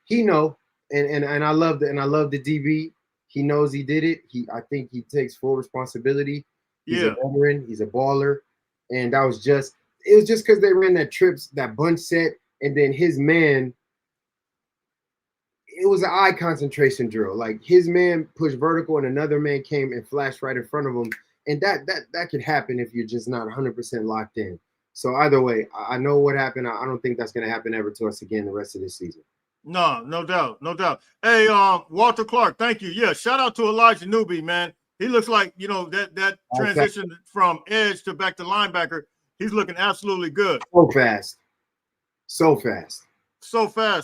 He know, and I love the DB. He knows he did it. I think he takes full responsibility. He's a veteran. He's a baller, and it was just because they ran that bunch set, and then his man. It was an eye concentration drill. Like his man pushed vertical, and another man came and flashed right in front of him. And that could happen if you're just not 100% locked in. So either way, I know what happened. I don't think that's going to happen ever to us again the rest of this season. No doubt. Hey, Walter Clark, thank you. Yeah, shout out to Elijah Newby, man. He looks like, that transition from edge to back to linebacker, he's looking absolutely good. So fast.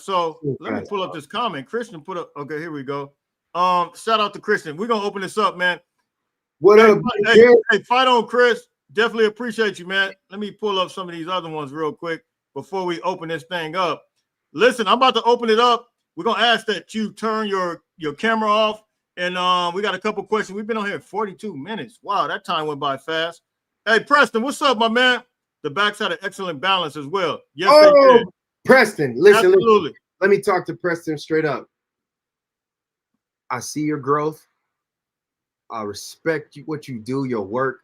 So let me pull up this comment. Christian put up. Okay, here we go. Shout out to Christian. We're gonna open this up, man. What up? Hey, fight on, Chris. Definitely appreciate you, man. Let me pull up some of these other ones real quick before we open this thing up. Listen, I'm about to open it up. We're gonna ask that you turn your camera off, and we got a couple questions. We've been on here 42 minutes. Wow, that time went by fast. Hey, Preston, what's up, my man? The backs had an excellent balance as well. Yes, they did. Preston, listen. Let me talk to Preston straight up. I see your growth. I respect what you do, your work.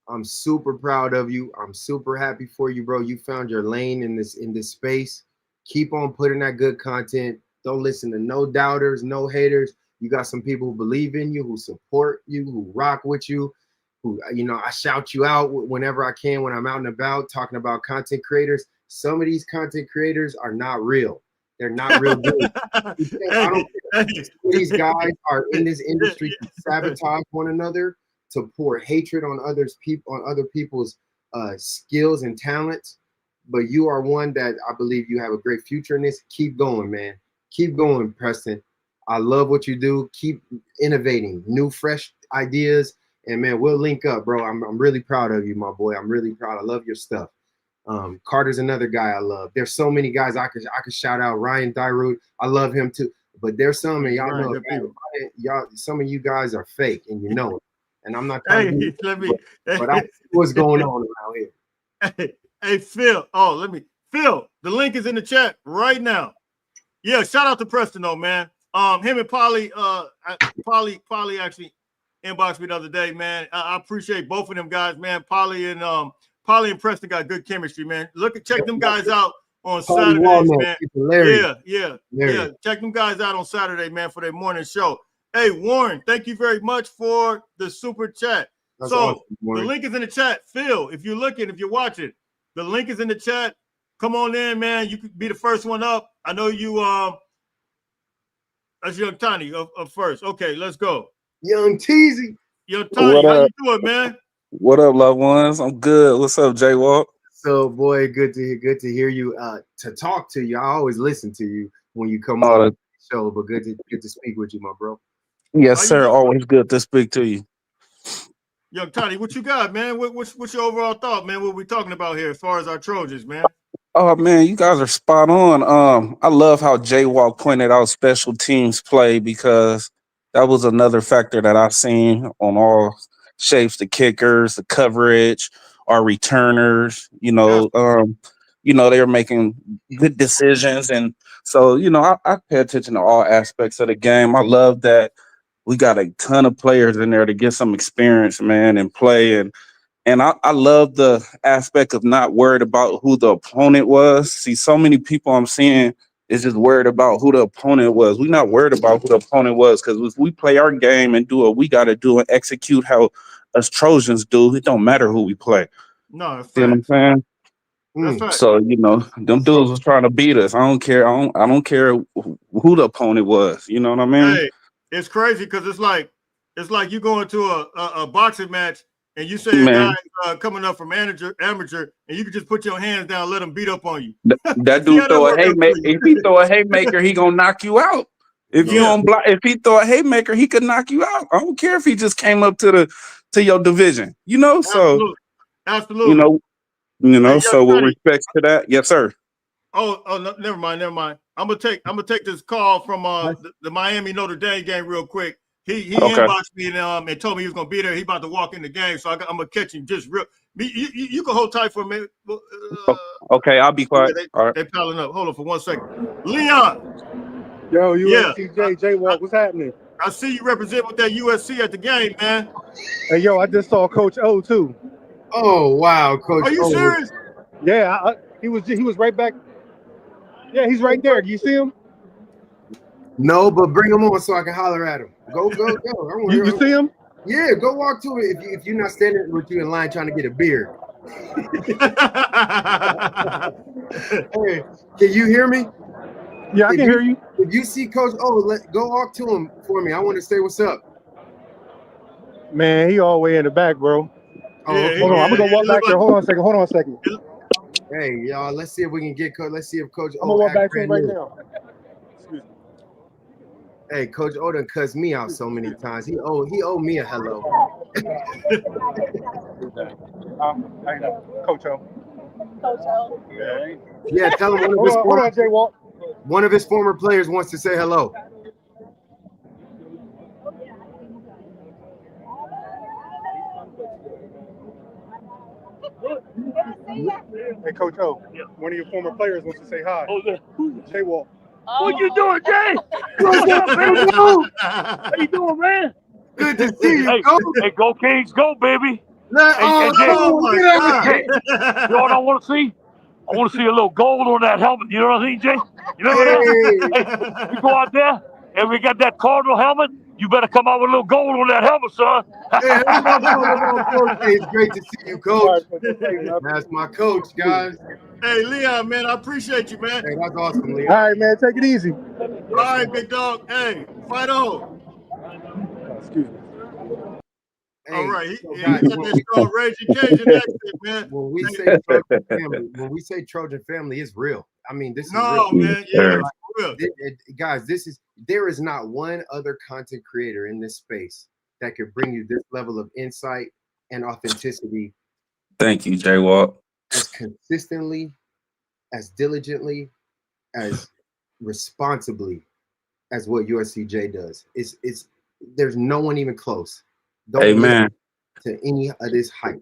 I'm super proud of you. I'm super happy for you, bro. You found your lane in this space. Keep on putting that good content. Don't listen to no doubters, no haters. You got some people who believe in you, who support you, who rock with you, who, I shout you out whenever I can when I'm out and about talking about content creators. Some of these content creators are not real. They're not real good. I don't think these guys are in this industry to sabotage one another, to pour hatred on other people's skills and talents. But you are one that I believe you have a great future in this. Keep going, man. Keep going, Preston. I love what you do. Keep innovating, new, fresh ideas. And man, we'll link up, bro. I'm really proud of you, my boy. I'm really proud. I love your stuff. Carter's another guy I love. There's so many guys I could shout out. Ryan Dyrud, I love him too. But there's some, and y'all know, some of you guys are fake, and you know it. And I'm not trying but I see what's going on around here. Hey, Phil. Phil, the link is in the chat right now. Yeah, shout out to Preston though, man. Him and Polly actually inboxed me the other day, man. I appreciate both of them guys, man. Polly and Preston got good chemistry, man. Check them guys out on Saturdays, man. Yeah. Check them guys out on Saturday, man, for their morning show. Hey, Warren, thank you very much for the super chat. That's awesome, the link is in the chat. Phil, if you're watching, the link is in the chat. Come on in, man. You could be the first one up. I know you. That's Young Tiny up first. Okay, let's go. Young Teasy. Young Tiny, how you doing, man? What up, loved ones? I'm good. What's up, J Walk? So, boy, good to hear you. To talk to you, I always listen to you when you come on the show. But good to speak with you, my bro. Yes, sir. Always good to speak to you. Young Tony, what you got, man? What's your overall thought, man? What we talking about here as far as our Trojans, man? Oh man, you guys are spot on. I love how J Walk pointed out special teams play because that was another factor that I've seen on all shapes: the kickers, the coverage, our returners. That's They were making good decisions, and so I pay attention to all aspects of the game. I love that we got a ton of players in there to get some experience, man, and play. And I love the aspect of not worried about who the opponent was. See, so many people I'm seeing is just worried about who the opponent was. We're not worried about who the opponent was, because if we play our game and do what we got to do and execute how us Trojans do, it don't matter who we play. no, that's See what I'm facts. saying? That's right. So them dudes was trying to beat us. I don't care. I don't care who the opponent was. You know what I mean? Hey, it's crazy because it's like you go into a boxing match and you say a Man, guy coming up from amateur, and you can just put your hands down, and let him beat up on you. that See how dude that throw a work out for haymaker. you. If he throw a haymaker, he gonna knock you out. If you Yeah, don't block, if he throw a haymaker, he could knock you out. I don't care if he just came up to your division. So absolutely, you absolutely. know, Hey, Young So with Cuddy. respect to that, yes, sir. Oh, no, never mind. I'm gonna take this call from the Miami Notre Dame game real quick. He Okay, inboxed me and told me he was gonna be there. He about to walk in the game, so I'm gonna catch him just real. You can hold tight for a minute. okay, I'll be Yeah, quiet. All right. they piling up. Hold on for 1 second. Leon, Yo, yeah, USCJ, J-Walk, what's happening? I see you represent with that USC at the game, man. Hey, yo, I just saw Coach O too. Oh wow, Coach Are you O. serious? Yeah, he was right back. Yeah, he's right there. You see him? No, but bring him on so I can holler at him. Go. I You want see him? Yeah, go walk to it if you're not standing with you in line trying to get a beer. Hey, can you hear me? Yeah, I can hear you. If you see Coach O, go walk to him for me. I want to say what's up. Man, he all the way in the back, bro. Oh, Yeah, okay. Hold on, I'm gonna go walk it look back there. like Hold on a second. Hey, y'all, let's see if we can get Coach. Let's see if Coach I'm O gonna walk act back to him brand right new. now. Excuse me. Hey, Coach O done cussed me out so many times. He owe me a hello. Coach O. Yeah, tell him Hold on, J-Walk. one of his former players wants to say hello. Hey, Coach O. One of your former players wants to say hi. J-Walk. What you doing, Jay? What's up, baby? How you doing, man? Good to see you, Hey, Coach. hey, go Kings, go, baby. Oh, Jay. Oh my God. Jay, you know what I want to see? I want to see a little gold on that helmet. You know what I mean, Jay? You remember that? Hey, we go out there and we got that Cardinal helmet. You better come out with a little gold on that helmet, son. Hey, that's my coach. Hey, it's great to see you, Coach. All That's my coach, guys. Hey, Leon, man, I appreciate you, man. Hey, that's awesome, Leon. right, man, take it easy. All right, big dog. Hey, fight on. Excuse me. Hey, All right, so he guys, got that strong Raging Cajun accent, man. when we say Trojan family, it's real. I mean, this is No, real. man, yeah, for real. Guys, there is not one other content creator in this space that could bring you this level of insight and authenticity Thank you, J Walk. as consistently, as diligently, as responsibly as what USCJ does. It's there's no one even close. Don't Amen. listen to any of this hype.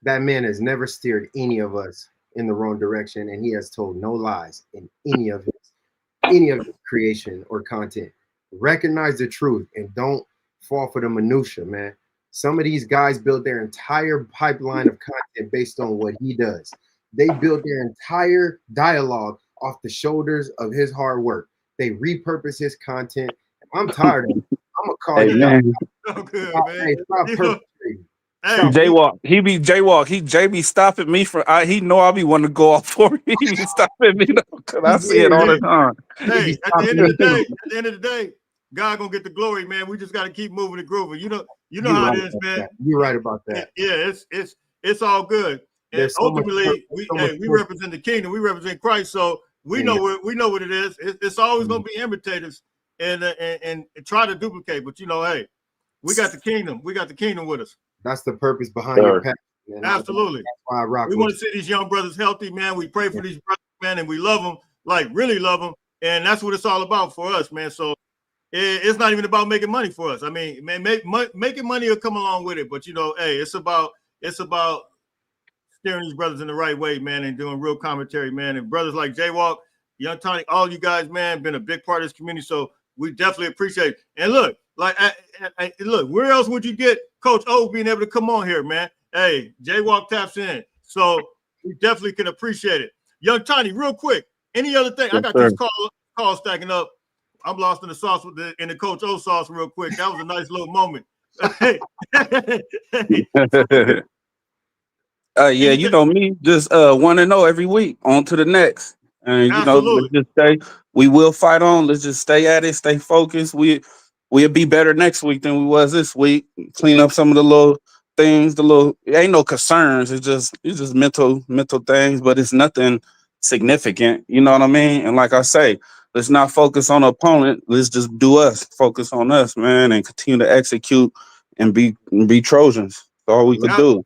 That man has never steered any of us in the wrong direction, and he has told no lies in any of his creation or content. Recognize the truth and don't fall for the minutia, man. Some of these guys build their entire pipeline of content based on what he does. They build their entire dialogue off the shoulders of his hard work. They repurpose his content. I'm tired of it. I'm gonna call you out. Amen. So good, Stop, man. hey, stop You know, perpetrating. hey, J Walk, J be stopping me from. He know I be wanting to go off for me. He be stopping me because I see it all the time. hey, at the end of the day, God gonna get the glory, man. We just got to keep moving and grooving. You know how it is, man. You're right about that. Yeah, it's all good. And There's so much ultimately, work, we represent the kingdom. We represent Christ, so we know what it is. It's always gonna be imitators and try to duplicate. But hey, we got the kingdom. We got the kingdom with us. That's the purpose behind your passion. Man. Absolutely. That's why I rock. We want to see these young brothers healthy, man. We pray for these brothers, man, and we love them, like really love them, and that's what it's all about for us, man. So it's not even about making money for us. I mean, man, making money will come along with it, but you know, hey, it's about steering these brothers in the right way, man, and doing real commentary, man. And brothers like Jaywalk, Young Tony, all you guys, man, been a big part of this community. So we definitely appreciate it. And look, like, look, where else would you get Coach O being able to come on here, man? Hey, Jaywalk taps in. So we definitely can appreciate it. Young Tony, real quick, any other thing? I got these calls stacking up. I'm lost in the sauce in the Coach O sauce real quick. That was a nice little moment. Yeah, you know me, just 1-0 every week, on to the next. And you know, let's just stay. We will fight on. Let's just stay at it, stay focused. We'll be better next week than we was this week. Clean up some of the little things. It ain't no concerns. It's just mental things, but it's nothing significant. You know what I mean? And like I say, let's not focus on the opponent. Let's just do us. Focus on us, man, and continue to execute and be Trojans. That's all we could do.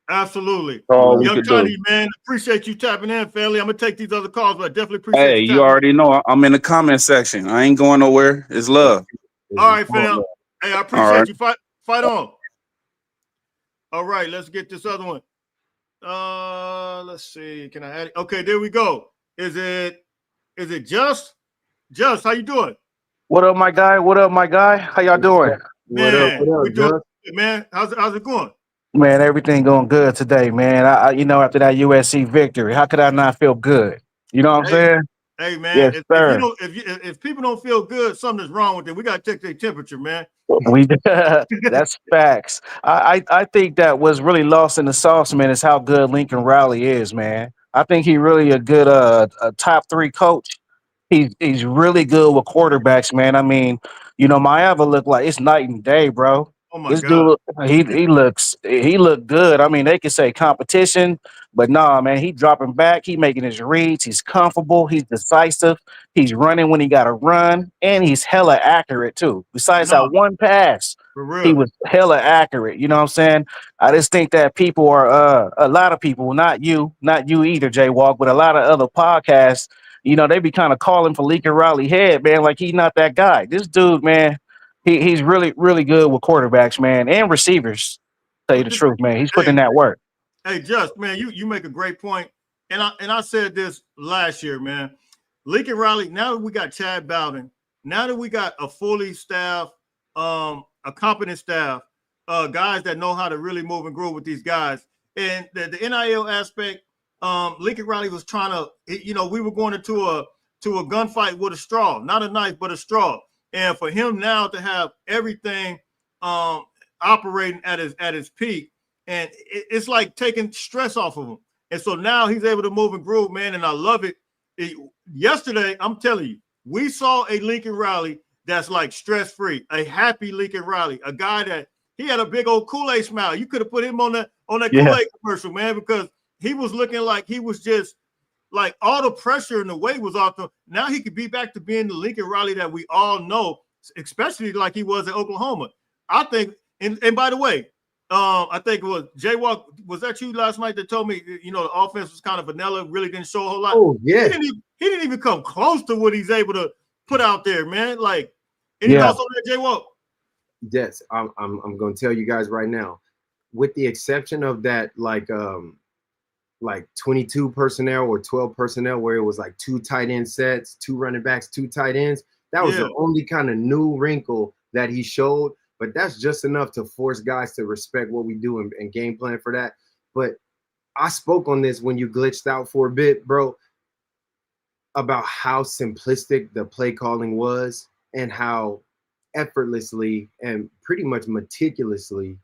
Absolutely. Young Johnny, man, appreciate you tapping in, family. I'm going to take these other calls, but I definitely appreciate you. Hey, you already know I'm in the comment section. I ain't going nowhere. It's love. All right, fam. Hey, I appreciate you. Fight on. All right, let's get this other one. Let's see. Can I add it? Okay, there we go. Is it Just? Just, how you doing? What up, my guy? How y'all doing? Man, we doing good, man. How's it going? Man, everything going good today, man. I you know, after that USC victory, how could I not feel good? You know what I'm saying? Hey, man, yes, sir. If people don't feel good, something's wrong with them. We got to check their temperature, man. That's facts. I think that what's really lost in the sauce, man, is how good Lincoln Riley is, man. I think he really a good a top 3 coach. He's really good with quarterbacks, man. I mean, you know, Maeva look like it's night and day, bro. Oh my This God. dude, he look good. I mean, they could say competition, but nah, man, he dropping back. He making his reads. He's comfortable. He's decisive. He's running when he got to run, and he's hella accurate too. Besides that one pass, he was hella accurate. You know what I'm saying? I just think that people are a lot of people, not you either, Jaywalk, but a lot of other podcasts. You know, they be kind of calling for Lincoln Riley head, man, like he's not that guy. This dude, man, he's really, really good with quarterbacks, man, and receivers. Tell you the truth, man. He's putting in that work. Hey, Just, man, you make a great point. And I said this last year, man. Lincoln Riley, now that we got Chad Bowden, now that we got a fully staffed, a competent staff, guys that know how to really move and groove with these guys. And the NIL aspect, Lincoln Riley was trying to, you know, we were going into a gunfight with a straw, not a knife, but a straw. And for him now to have everything operating at his peak, and it's like taking stress off of him. And so now he's able to move and groove, man, and I love it. Yesterday, I'm telling you, we saw a Lincoln Riley that's like stress-free, a happy Lincoln Riley, a guy that he had a big old Kool-Aid smile. You could have put him on that Kool-Aid commercial, man, because he was looking like he was just like all the pressure and the weight was off him. Now he could be back to being the Lincoln Riley that we all know, especially like he was at Oklahoma. I think, and by the way, I think it was Jaywalk. Was that you last night that told me, you know, the offense was kind of vanilla, really didn't show a whole lot? Oh, yeah. He didn't even come close to what he's able to put out there, man. Like, any thoughts on that, Jaywalk? Yes, I'm going to tell you guys right now, with the exception of that, like 22 personnel or 12 personnel, where it was like 2 tight end sets, 2 running backs, 2 tight ends. That was the only kind of new wrinkle that he showed. But that's just enough to force guys to respect what we do and game plan for that. But I spoke on this when you glitched out for a bit, bro, about how simplistic the play calling was and how effortlessly and pretty much meticulously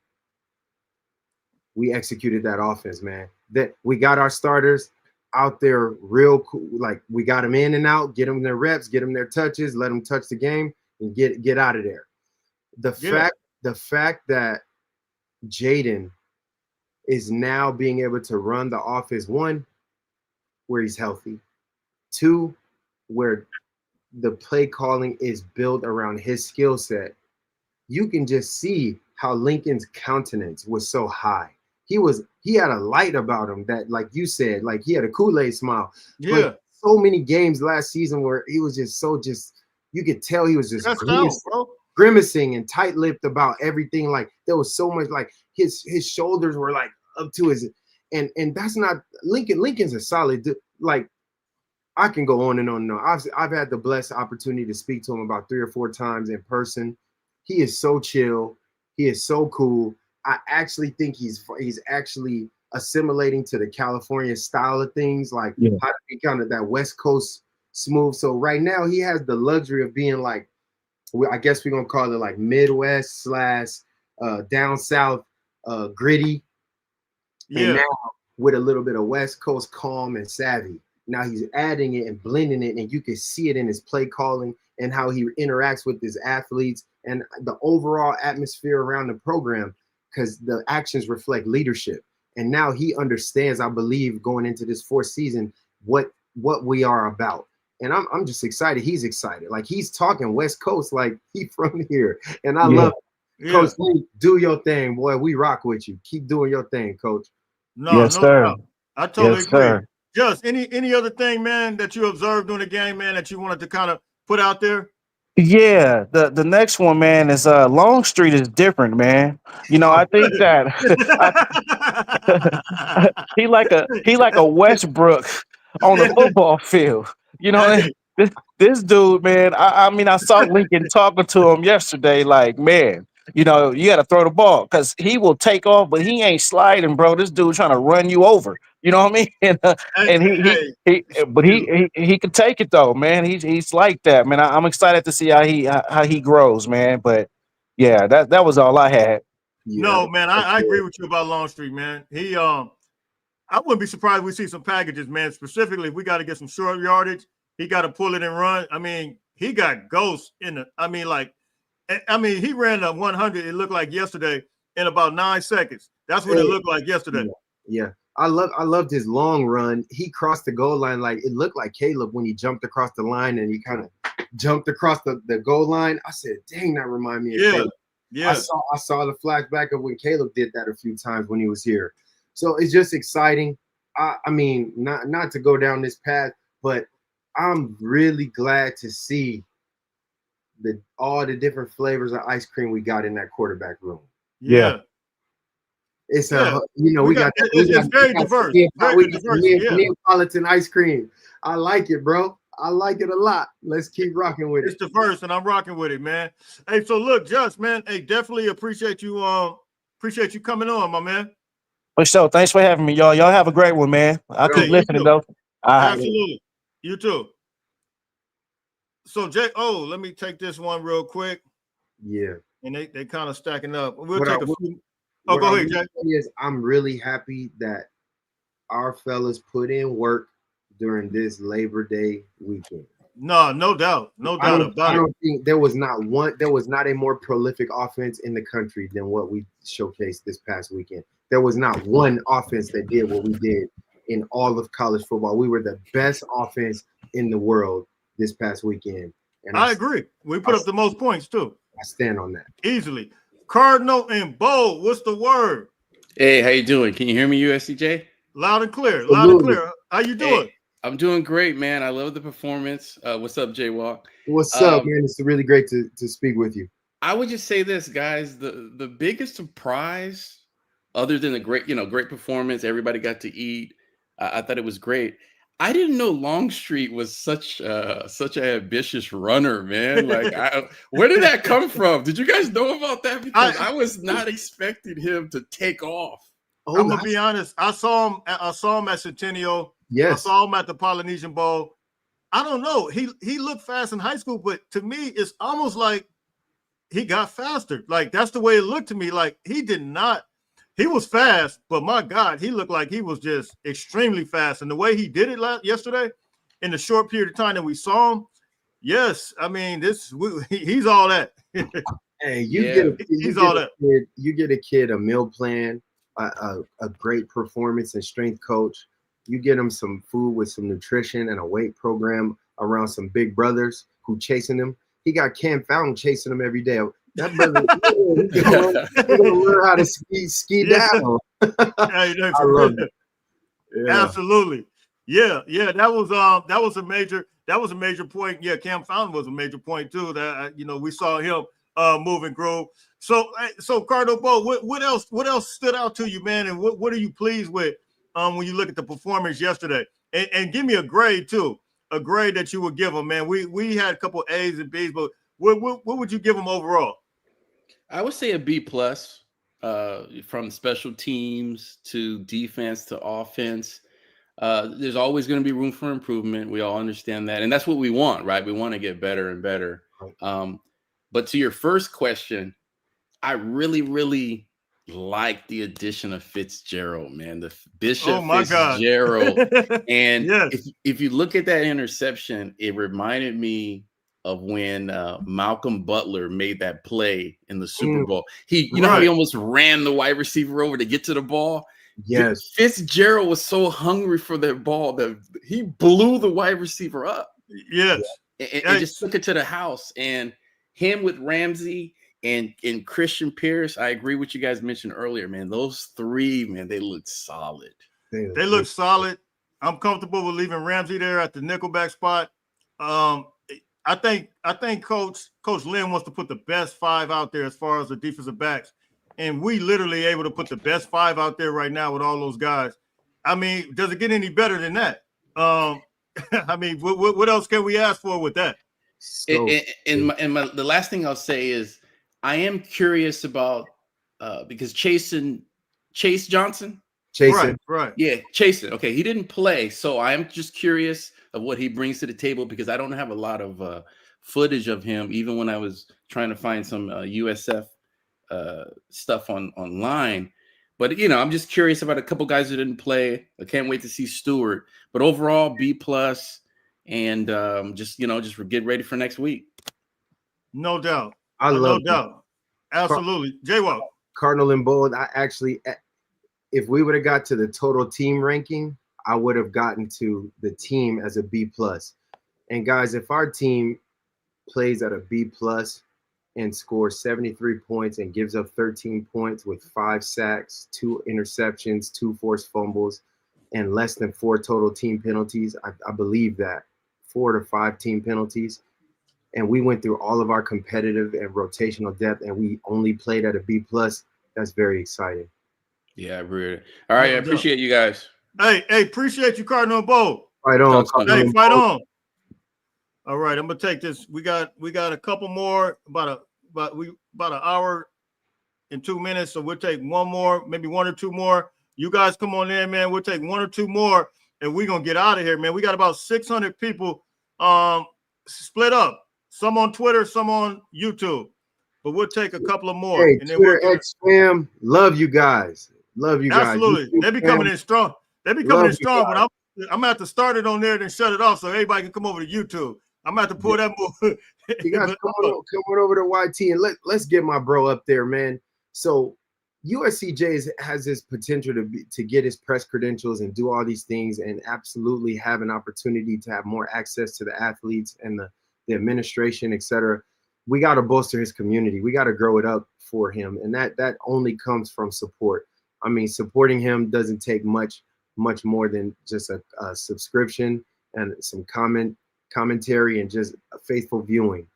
we executed that offense, man. That we got our starters out there real cool. Like, we got them in and out, get them their reps, get them their touches, let them touch the game and get out of there. The fact that Jaden is now being able to run the offense, 1, where he's healthy, 2, where the play calling is built around his skill set, you can just see how Lincoln's countenance was so high. He had a light about him that, like you said, like he had a Kool-Aid smile. Yeah. But so many games last season where he was just You could tell he was just That's talent, bro. grimacing and tight-lipped about everything. Like there was so much, like his shoulders were like up to his, and that's not Lincoln. Lincoln's a solid dude. Like I can go on and on and on. I've had the blessed opportunity to speak to him about 3 or 4 times in person. He is so chill. He is so cool. I actually think he's actually assimilating to the California style of things, like how to be kind of that West Coast smooth. So right now he has the luxury of being like, I guess we're gonna call it like Midwest / down south gritty. Yeah. And now with a little bit of West Coast calm and savvy. Now he's adding it and blending it, and you can see it in his play calling and how he interacts with his athletes and the overall atmosphere around the program, because the actions reflect leadership. And now he understands, I believe, going into this 4th season, what we are about. And I'm just excited. He's excited. Like he's talking West Coast, like he from here. And I love it. Coach, do your thing, boy. We rock with you. Keep doing your thing, Coach. No doubt. I totally agree. Just any other thing, man, that you observed during the game, man, that you wanted to kind of put out there? Yeah, the next one, man, is Longstreet is different, man. You know, I think that he like a Westbrook on the football field. You know, this dude, man. I mean, I saw Lincoln talking to him yesterday. Like, man, you know, you got to throw the ball because he will take off, but he ain't sliding, bro. This dude trying to run you over. You know what I mean? And he can take it though, man. He's like that, man. I'm excited to see how he grows, man. But yeah, that was all I had. No, man, I agree with you about Longstreet, man. He I wouldn't be surprised if we see some packages, man. Specifically, if we got to get some short yardage, he got to pull it and run. I mean, he got ghosts in the. I mean, he ran a 100. It looked like yesterday in about 9 seconds. That's what it looked like yesterday. Yeah. I loved his long run. He crossed the goal line like it looked like Caleb when he jumped across the line and he kind of jumped across the goal line. I said, "Dang, that remind me of Caleb." Yeah. I saw the flashback of when Caleb did that a few times when he was here. So it's just exciting. I mean, not to go down this path, but I'm really glad to see all the different flavors of ice cream we got in that quarterback room. Yeah. It's we got it's very diverse. Neapolitan ice cream. I like it, bro. I like it a lot. Let's keep rocking with it. It's diverse, and I'm rocking with it, man. Hey, so look, Just, man, hey, definitely appreciate you coming on, my man. For sure. Thanks for having me, y'all. Y'all have a great one, man. I'll keep listening though. Absolutely. You too. So let me take this one real quick. Yeah. And they kind of stacking up. We'll take a few. Oh, go ahead, Jay. I'm really happy that our fellas put in work during this Labor Day weekend. No doubt. No doubt about it. I don't think there was not a more prolific offense in the country than what we showcased this past weekend. There was not one offense that did what we did in all of college football. We were the best offense in the world this past weekend. And I agree. We put up the most points too. I stand on that. Easily. Cardinal and Bo, what's the word? Hey, how you doing? Can you hear me, USCJ? Loud and clear. Loud and clear. How you doing? Hey, I'm doing great, man. I love the performance. What's up, Jaywalk? What's up, man? It's really great to speak with you. I would just say this, guys. The biggest surprise, other than the great performance, everybody got to eat. I thought it was great. I didn't know Longstreet was such an ambitious runner, man. Like, where did that come from? Did you guys know about that? Because I was not expecting him to take off. I'm gonna be honest. I saw him at Centennial. Yes. I saw him at the Polynesian Bowl. I don't know. He looked fast in high school, but to me, it's almost like he got faster. Like that's the way it looked to me. Like he did not. He was fast, but my God, he looked like he was just extremely fast. And the way he did it yesterday, in the short period of time that we saw him, yes, I mean he's all that. Hey, you get a kid a meal plan, a great performance and strength coach. You get him some food with some nutrition and a weight program around some big brothers who chasing him. He got Cam Fountain chasing him every day. That brother, he's gonna learn how to ski down. I love it. Yeah. Absolutely. Yeah. That was a major. that was a major point. Yeah, Cam Fountain was a major point too. That we saw him move and grow. So Cardinal Bo, what else stood out to you, man? And what are you pleased with when you look at the performance yesterday? And give me a grade too, a grade that you would give them, man. We had a couple A's and B's, but what would you give them overall? I would say a B plus, from special teams to defense to offense. There's always going to be room for improvement. We all understand that. And that's what we want, right? We want to get better and better. But to your first question, I really, really like the addition of Fitzgerald, man. The Bishop Fitzgerald. And yes. if you look at that interception, it reminded me of when Malcolm Butler made that play in the Super Bowl. You know how he almost ran the wide receiver over to get to the ball? Yes. Fitzgerald was so hungry for that ball that he blew the wide receiver up. Yes. And just took it to the house. And him with Ramsey and Christian Pierce, I agree with you guys mentioned earlier, man. Those three, man, they look solid. They look solid. I'm comfortable with leaving Ramsey there at the nickelback spot. I think Coach Lynn wants to put the best five out there as far as the defensive backs. And we literally able to put the best five out there right now with all those guys. I mean, does it get any better than that? I mean, what else can we ask for with that? The last thing I'll say is I am curious about because Chase Johnson. Right. Yeah, Chasen. Okay, he didn't play, so I am just curious of what he brings to the table because I don't have a lot of footage of him, even when I was trying to find some USF stuff online. But I'm just curious about a couple guys who didn't play. I can't wait to see Stewart. But overall, B plus, and just get ready for next week. No doubt. I love no doubt. Absolutely. J-Walk. Cardinal and Bold, if we would have got to the total team ranking, I would have gotten to the team as a B plus. And guys, if our team plays at a B plus and scores 73 points and gives up 13 points with 5 sacks, 2 interceptions, 2 forced fumbles, and less than 4 total team penalties, I believe that 4 to 5 team penalties. And we went through all of our competitive and rotational depth, and we only played at a B plus. That's very exciting. Yeah, really. All right, I appreciate you guys. Hey, appreciate you, Cardinal and Bo. Fight on. Hey, fight on. All right, I'm gonna take this. We got a couple more, about an hour and 2 minutes. So we'll take one more, maybe 1 or 2 more. You guys come on in, man. We'll take 1 or 2 more, and we're gonna get out of here, man. We got about 600 people split up. Some on Twitter, some on YouTube. But we'll take a couple of more. Hey, and then Twitter X fam, love you guys. Love you guys. Absolutely. They be coming in strong. They be coming in strong, but I'm gonna have to start it on there, then shut it off so everybody can come over to YouTube. I'm gonna have to pull that move. You guys come on over to YT and let's get my bro up there, man. So USCJ has this potential to get his press credentials and do all these things and absolutely have an opportunity to have more access to the athletes and the administration, etc. We got to bolster his community. We got to grow it up for him. And that only comes from support. I mean, supporting him doesn't take much more than just a subscription and some commentary and just a faithful viewing.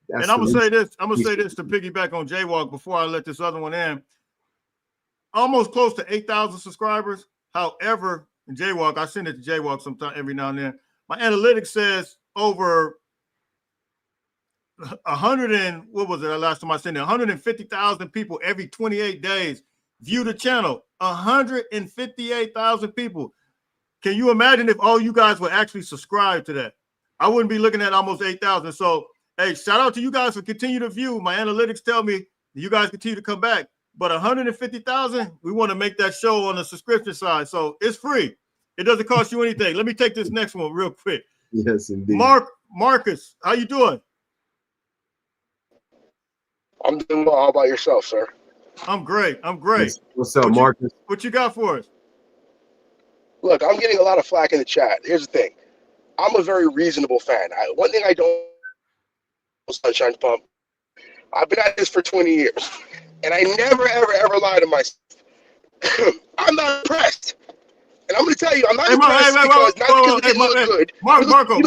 And I'm gonna say this to piggyback on J-Walk before I let this other one in. Almost close to 8,000 subscribers. However, in J-Walk, I send it to J-Walk sometime every now and then. My analytics says over 100 and what was it? Last time I sent it, 150,000 people every 28 days view the channel. 158,000 people. Can you imagine if all you guys would actually subscribe to that? I wouldn't be looking at almost 8,000. So, hey, shout out to you guys for continue to view. My analytics tell me you guys continue to come back. But 150,000, we want to make that show on the subscription side. So it's free. It doesn't cost you anything. Let me take this next one real quick. Yes, indeed. Marcus, how you doing? I'm doing well. How about yourself, sir? I'm great. What's up, Marcus? What you got for us? Look, I'm getting a lot of flack in the chat. Here's the thing. I'm a very reasonable fan. One thing I don't Sunshine Pump. I've been at this for 20 years, and I never, ever, ever lie to myself. I'm not impressed. And I'm going to tell you, I'm not Hey, impressed because we didn't look good. Marco,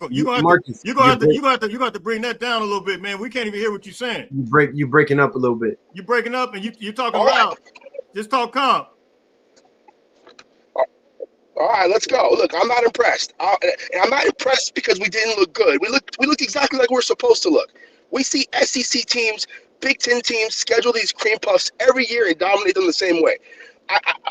you gonna Marcus, have to bring that down a little bit, man. We can't even hear what you're saying. You breaking up a little bit. You're breaking up and you talking All right. loud. Just talk calm. All right, let's go. Look, I'm not impressed. And I'm not impressed because we didn't look good. We look exactly like we're supposed to look. We see SEC teams, Big Ten teams schedule these cream puffs every year and dominate them the same way.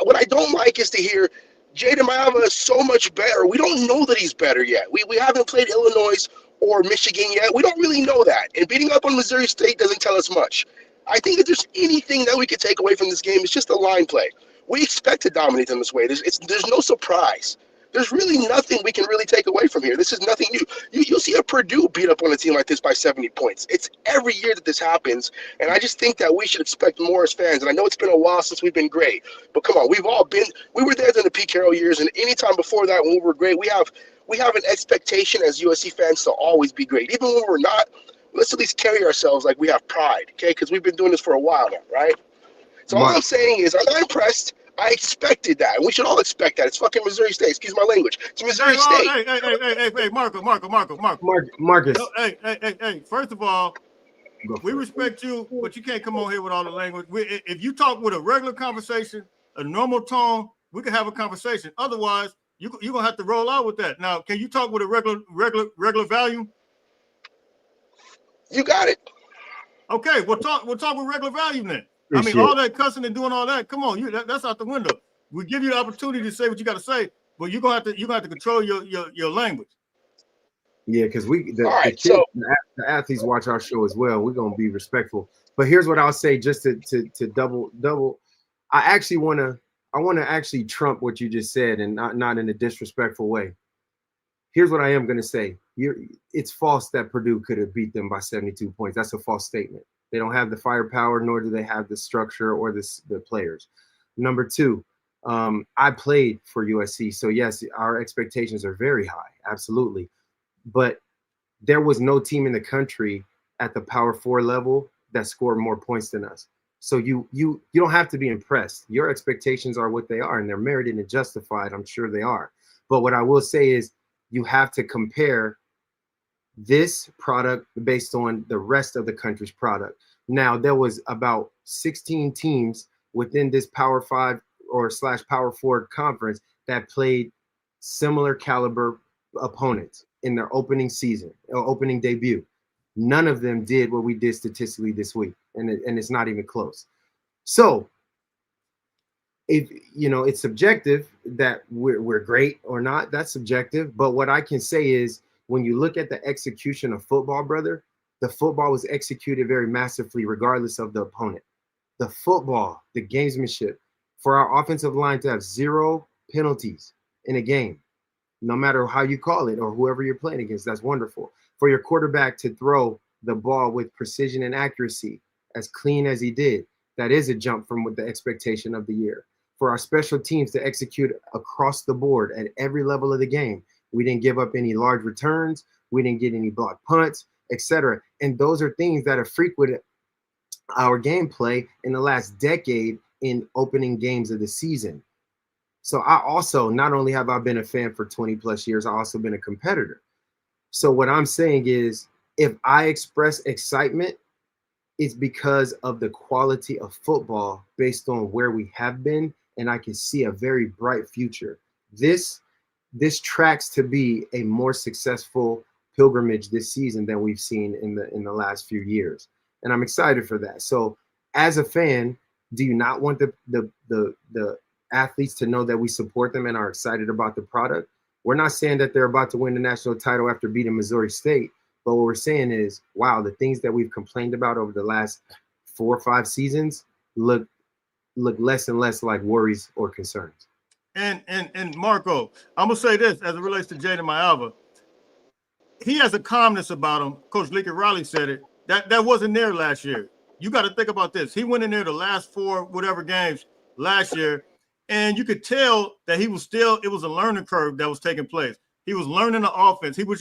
What I don't like is to hear Jaden Mayava is so much better. We don't know that he's better yet. We haven't played Illinois or Michigan yet. We don't really know that. And beating up on Missouri State doesn't tell us much. I think if there's anything that we could take away from this game, it's just the line play. We expect to dominate them this way. There's no surprise. There's really nothing we can really take away from here. This is nothing new. You'll see a Purdue beat up on a team like this by 70 points. It's every year that this happens, and I just think that we should expect more as fans. And I know it's been a while since we've been great, but come on, we were there during the Pete Carroll years, and any time before that when we were great, we have an expectation as USC fans to always be great. Even when we're not, let's at least carry ourselves like we have pride, okay? Because we've been doing this for a while now, right? So all I'm saying is I'm not impressed. I expected that, and we should all expect that. It's fucking Missouri State. Excuse my language. It's Missouri State. Hey, Marcus. No, hey. First of all, we respect you, but you can't come on here with all the language. If you talk with a regular conversation, a normal tone, we can have a conversation. Otherwise, you're gonna have to roll out with that. Now, can you talk with a regular value? You got it. Okay, we'll talk with regular value then. I mean, all that cussing and doing all that. Come on, that's out the window. We give you the opportunity to say what you got to say, but you're gonna have to control your language. Yeah, because the athletes watch our show as well. We're gonna be respectful. But here's what I'll say, just to double. I want to actually trump what you just said, and not in a disrespectful way. Here's what I am gonna say. It's false that Purdue could have beat them by 72 points. That's a false statement. They don't have the firepower, nor do they have the structure or the players. Number two, I played for USC. So, yes, our expectations are very high, absolutely. But there was no team in the country at the Power 4 level that scored more points than us. So you don't have to be impressed. Your expectations are what they are, and they're merited and justified. I'm sure they are. But what I will say is you have to compare this product based on the rest of the country's product. Now, there was about 16 teams within this Power 5 or / Power 4 conference that played similar caliber opponents in their opening season or opening debut. None of them did what we did statistically this week, and it's not even close. So, if it's subjective that we're great or not. That's subjective. But what I can say is, when you look at the execution of football, brother, the football was executed very massively regardless of the opponent. The football, the gamesmanship, for our offensive line to have 0 penalties in a game, no matter how you call it or whoever you're playing against, that's wonderful. For your quarterback to throw the ball with precision and accuracy, as clean as he did, that is a jump from the expectation of the year. For our special teams to execute across the board at every level of the game, we didn't give up any large returns. We didn't get any blocked punts, etc. And those are things that have frequented our gameplay in the last decade in opening games of the season. So I also, not only have I been a fan for 20 plus years, I also been a competitor. So what I'm saying is, if I express excitement, it's because of the quality of football based on where we have been, and I can see a very bright future. This tracks to be a more successful pilgrimage this season than we've seen in the last few years, and I'm excited for that. So, as a fan, do you not want the athletes to know that we support them and are excited about the product? We're not saying that they're about to win the national title after beating Missouri State, but what we're saying is, wow, the things that we've complained about over the last 4 or 5 seasons look less and less like worries or concerns. And Marco, I'm gonna say this as it relates to Jaden Mayava. He has a calmness about him. Coach Lincoln Riley said it. That wasn't there last year. You got to think about this. He went in there the last 4 whatever games last year, and you could tell that it was a learning curve that was taking place. He was learning the offense. He was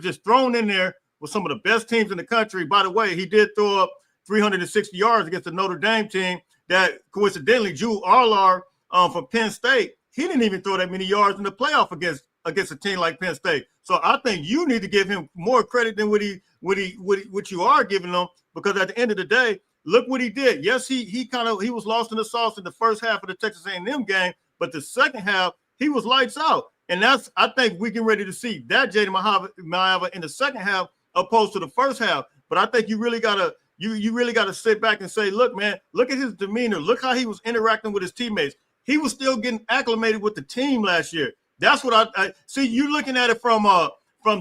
just thrown in there with some of the best teams in the country. By the way, he did throw up 360 yards against the Notre Dame team that coincidentally Drew Arlar from Penn State he didn't even throw that many yards in the playoff against a team like Penn State. So I think you need to give him more credit than what you are giving him, because at the end of the day, look what he did. Yes, he was lost in the sauce in the first half of the Texas A&M game, but the second half he was lights out. And I think we get ready to see that Jaden Maiava in the second half opposed to the first half. But I think you really gotta sit back and say, look, man, look at his demeanor. Look how he was interacting with his teammates. He was still getting acclimated with the team last year. That's what I see. You looking at it from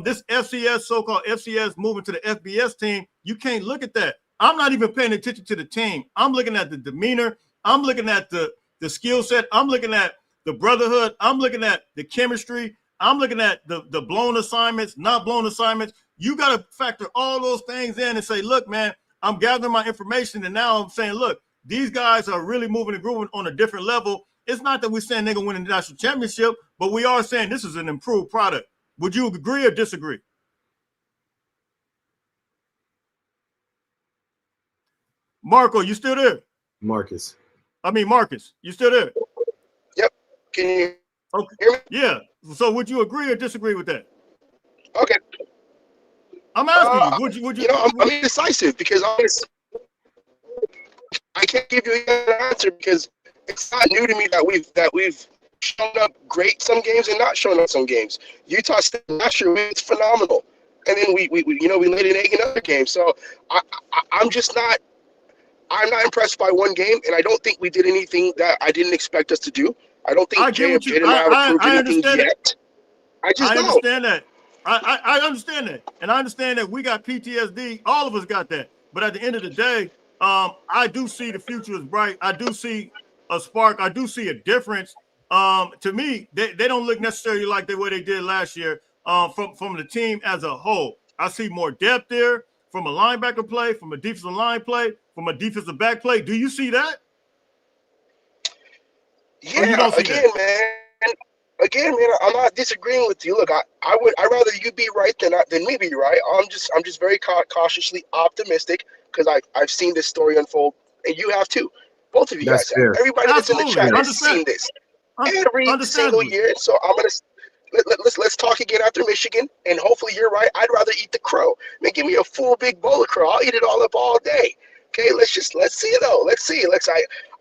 this FCS, so-called FCS, moving to the FBS team. You can't look at that. I'm not even paying attention to the team. I'm looking at the demeanor. I'm looking at the skill set. I'm looking at the brotherhood. I'm looking at the chemistry. I'm looking at the blown assignments, not blown assignments. You got to factor all those things in and say, look, man, I'm gathering my information, and now I'm saying, look, these guys are really moving and grooving on a different level. It's not that we're saying they're going to win the national championship, but we are saying this is an improved product. Would you agree or disagree? Marco, you still there? Marcus, you still there? Yep. Can you hear me? Yeah. So would you agree or disagree with that? Okay. I'm asking you. Would you? You know, I'm indecisive because I can't give you an answer because it's not new to me that we've shown up great some games and not shown up some games. Utah State last year was phenomenal, and then we laid an egg in other games. So I'm not impressed by one game, and I don't think we did anything that I didn't expect us to do. I don't think Jaden and I have proved anything yet. I understand that. I understand that, and I understand that we got PTSD. All of us got that. But at the end of the day, I do see the future is bright. I do see a spark. I do see a difference. To me, they don't look necessarily like the way they did last year. From the team as a whole, I see more depth there from a linebacker play, from a defensive line play, from a defensive back play. Do you see that? Yeah. Again, man, I'm not disagreeing with you. Look, I'd rather you be right than me be right. I'm just very cautiously optimistic because I've seen this story unfold, and you have too. Both of you guys have. Everybody that's in the chat has seen this every single year. So let's talk again after Michigan, and hopefully you're right. I'd rather eat the crow. Man, give me a full big bowl of crow. I'll eat it all up all day. Okay, let's see though. Let's see.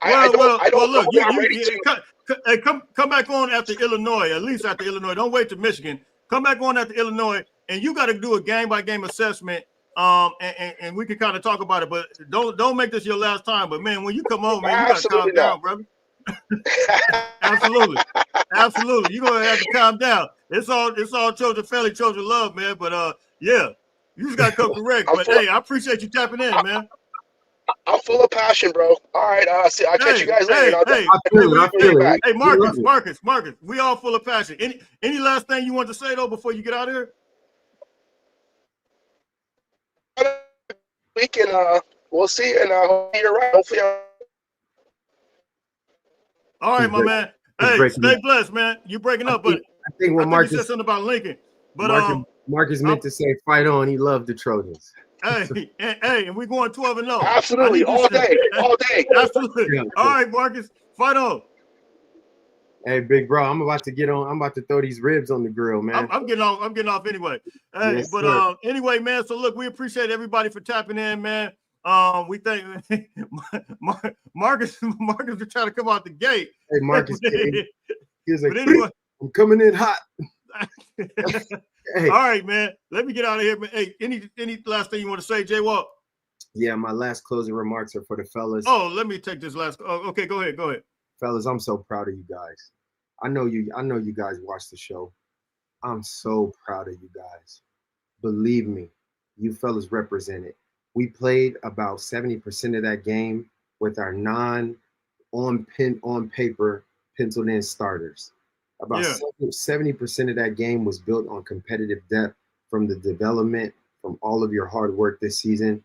I don't look, know that I'm ready to. Hey, come back on after Illinois, at least after Illinois. Don't wait to Michigan. Come back on after Illinois, and you got to do a game-by-game assessment, and we can kind of talk about it. But don't make this your last time. But, man, when you come on, man, you got to calm down, brother. Absolutely. You're going to have to calm down. It's all children family, children love, man. But, yeah, you just got to come correct. But, hey, I appreciate you tapping in, man. I'm full of passion, bro. All right, I'll catch you guys later. Hey, Marcus, we all full of passion. Any last thing you want to say though before you get out of here? We can we'll see, and hopefully you're right. Hopefully, all right, my man. Hey, stay blessed, man. You breaking up, but I think what Marcus said something about Lincoln, but Marcus meant to say, "Fight on." He loved the Trojans. Hey, and we're going 12-0. Absolutely, all day. Absolutely. Yeah. All right, Marcus, fight on. Hey, big bro, I'm about to throw these ribs on the grill, man. I'm getting off anyway. Hey, yes, but anyway, man. So look, we appreciate everybody for tapping in, man. We thank Marcus was trying to come out the gate. Hey, Marcus, he's like, anyway, I'm coming in hot. Hey. All right, man. Let me get out of here. Hey, any last thing you want to say, Jay Walk? Yeah, my last closing remarks are for the fellas. Oh, let me take this last. Oh, okay, go ahead. Fellas, I'm so proud of you guys. I know you guys watch the show. I'm so proud of you guys. Believe me, you fellas represent it. We played about 70% of that game with our on paper penciled in starters. About 70% of that game was built on competitive depth from the development, from all of your hard work this season.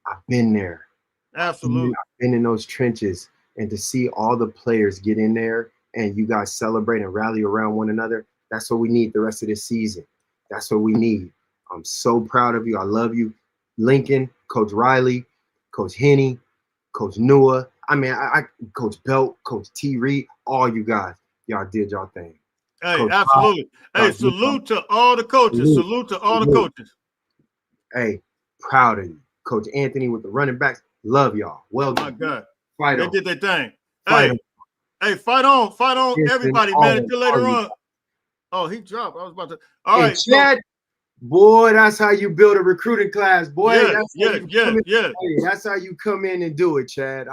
I've been there. Absolutely. I've been in those trenches, and to see all the players get in there and you guys celebrate and rally around one another, that's what we need the rest of this season. That's what we need. I'm so proud of you. I love you. Lincoln, Coach Riley, Coach Henney, Coach Nua. I mean, Coach Belt, Coach T. Reed, all you guys. y'all did y'all thing. Hey, Coach absolutely. Bob, Hey, salute to all the coaches. Salute to all the coaches. Hey, proud of you. Coach Anthony with the running backs. Love y'all. Well done. My God. Fight They on. did their thing. Fight on. Hey, fight on, Yes, everybody, man. man. Until later on. Oh, he dropped. I was about to. All And right, Chad, boy, that's how you build a recruiting class, boy. Yeah, That's how you come in. Hey, that's how you come in and do it, Chad.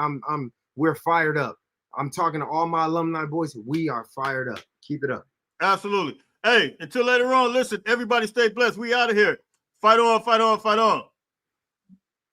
We're fired up. I'm talking to all my alumni boys. We are fired up. Keep it up. Absolutely. Hey, until later on, listen, everybody stay blessed. We out of here. Fight on, fight on, fight on.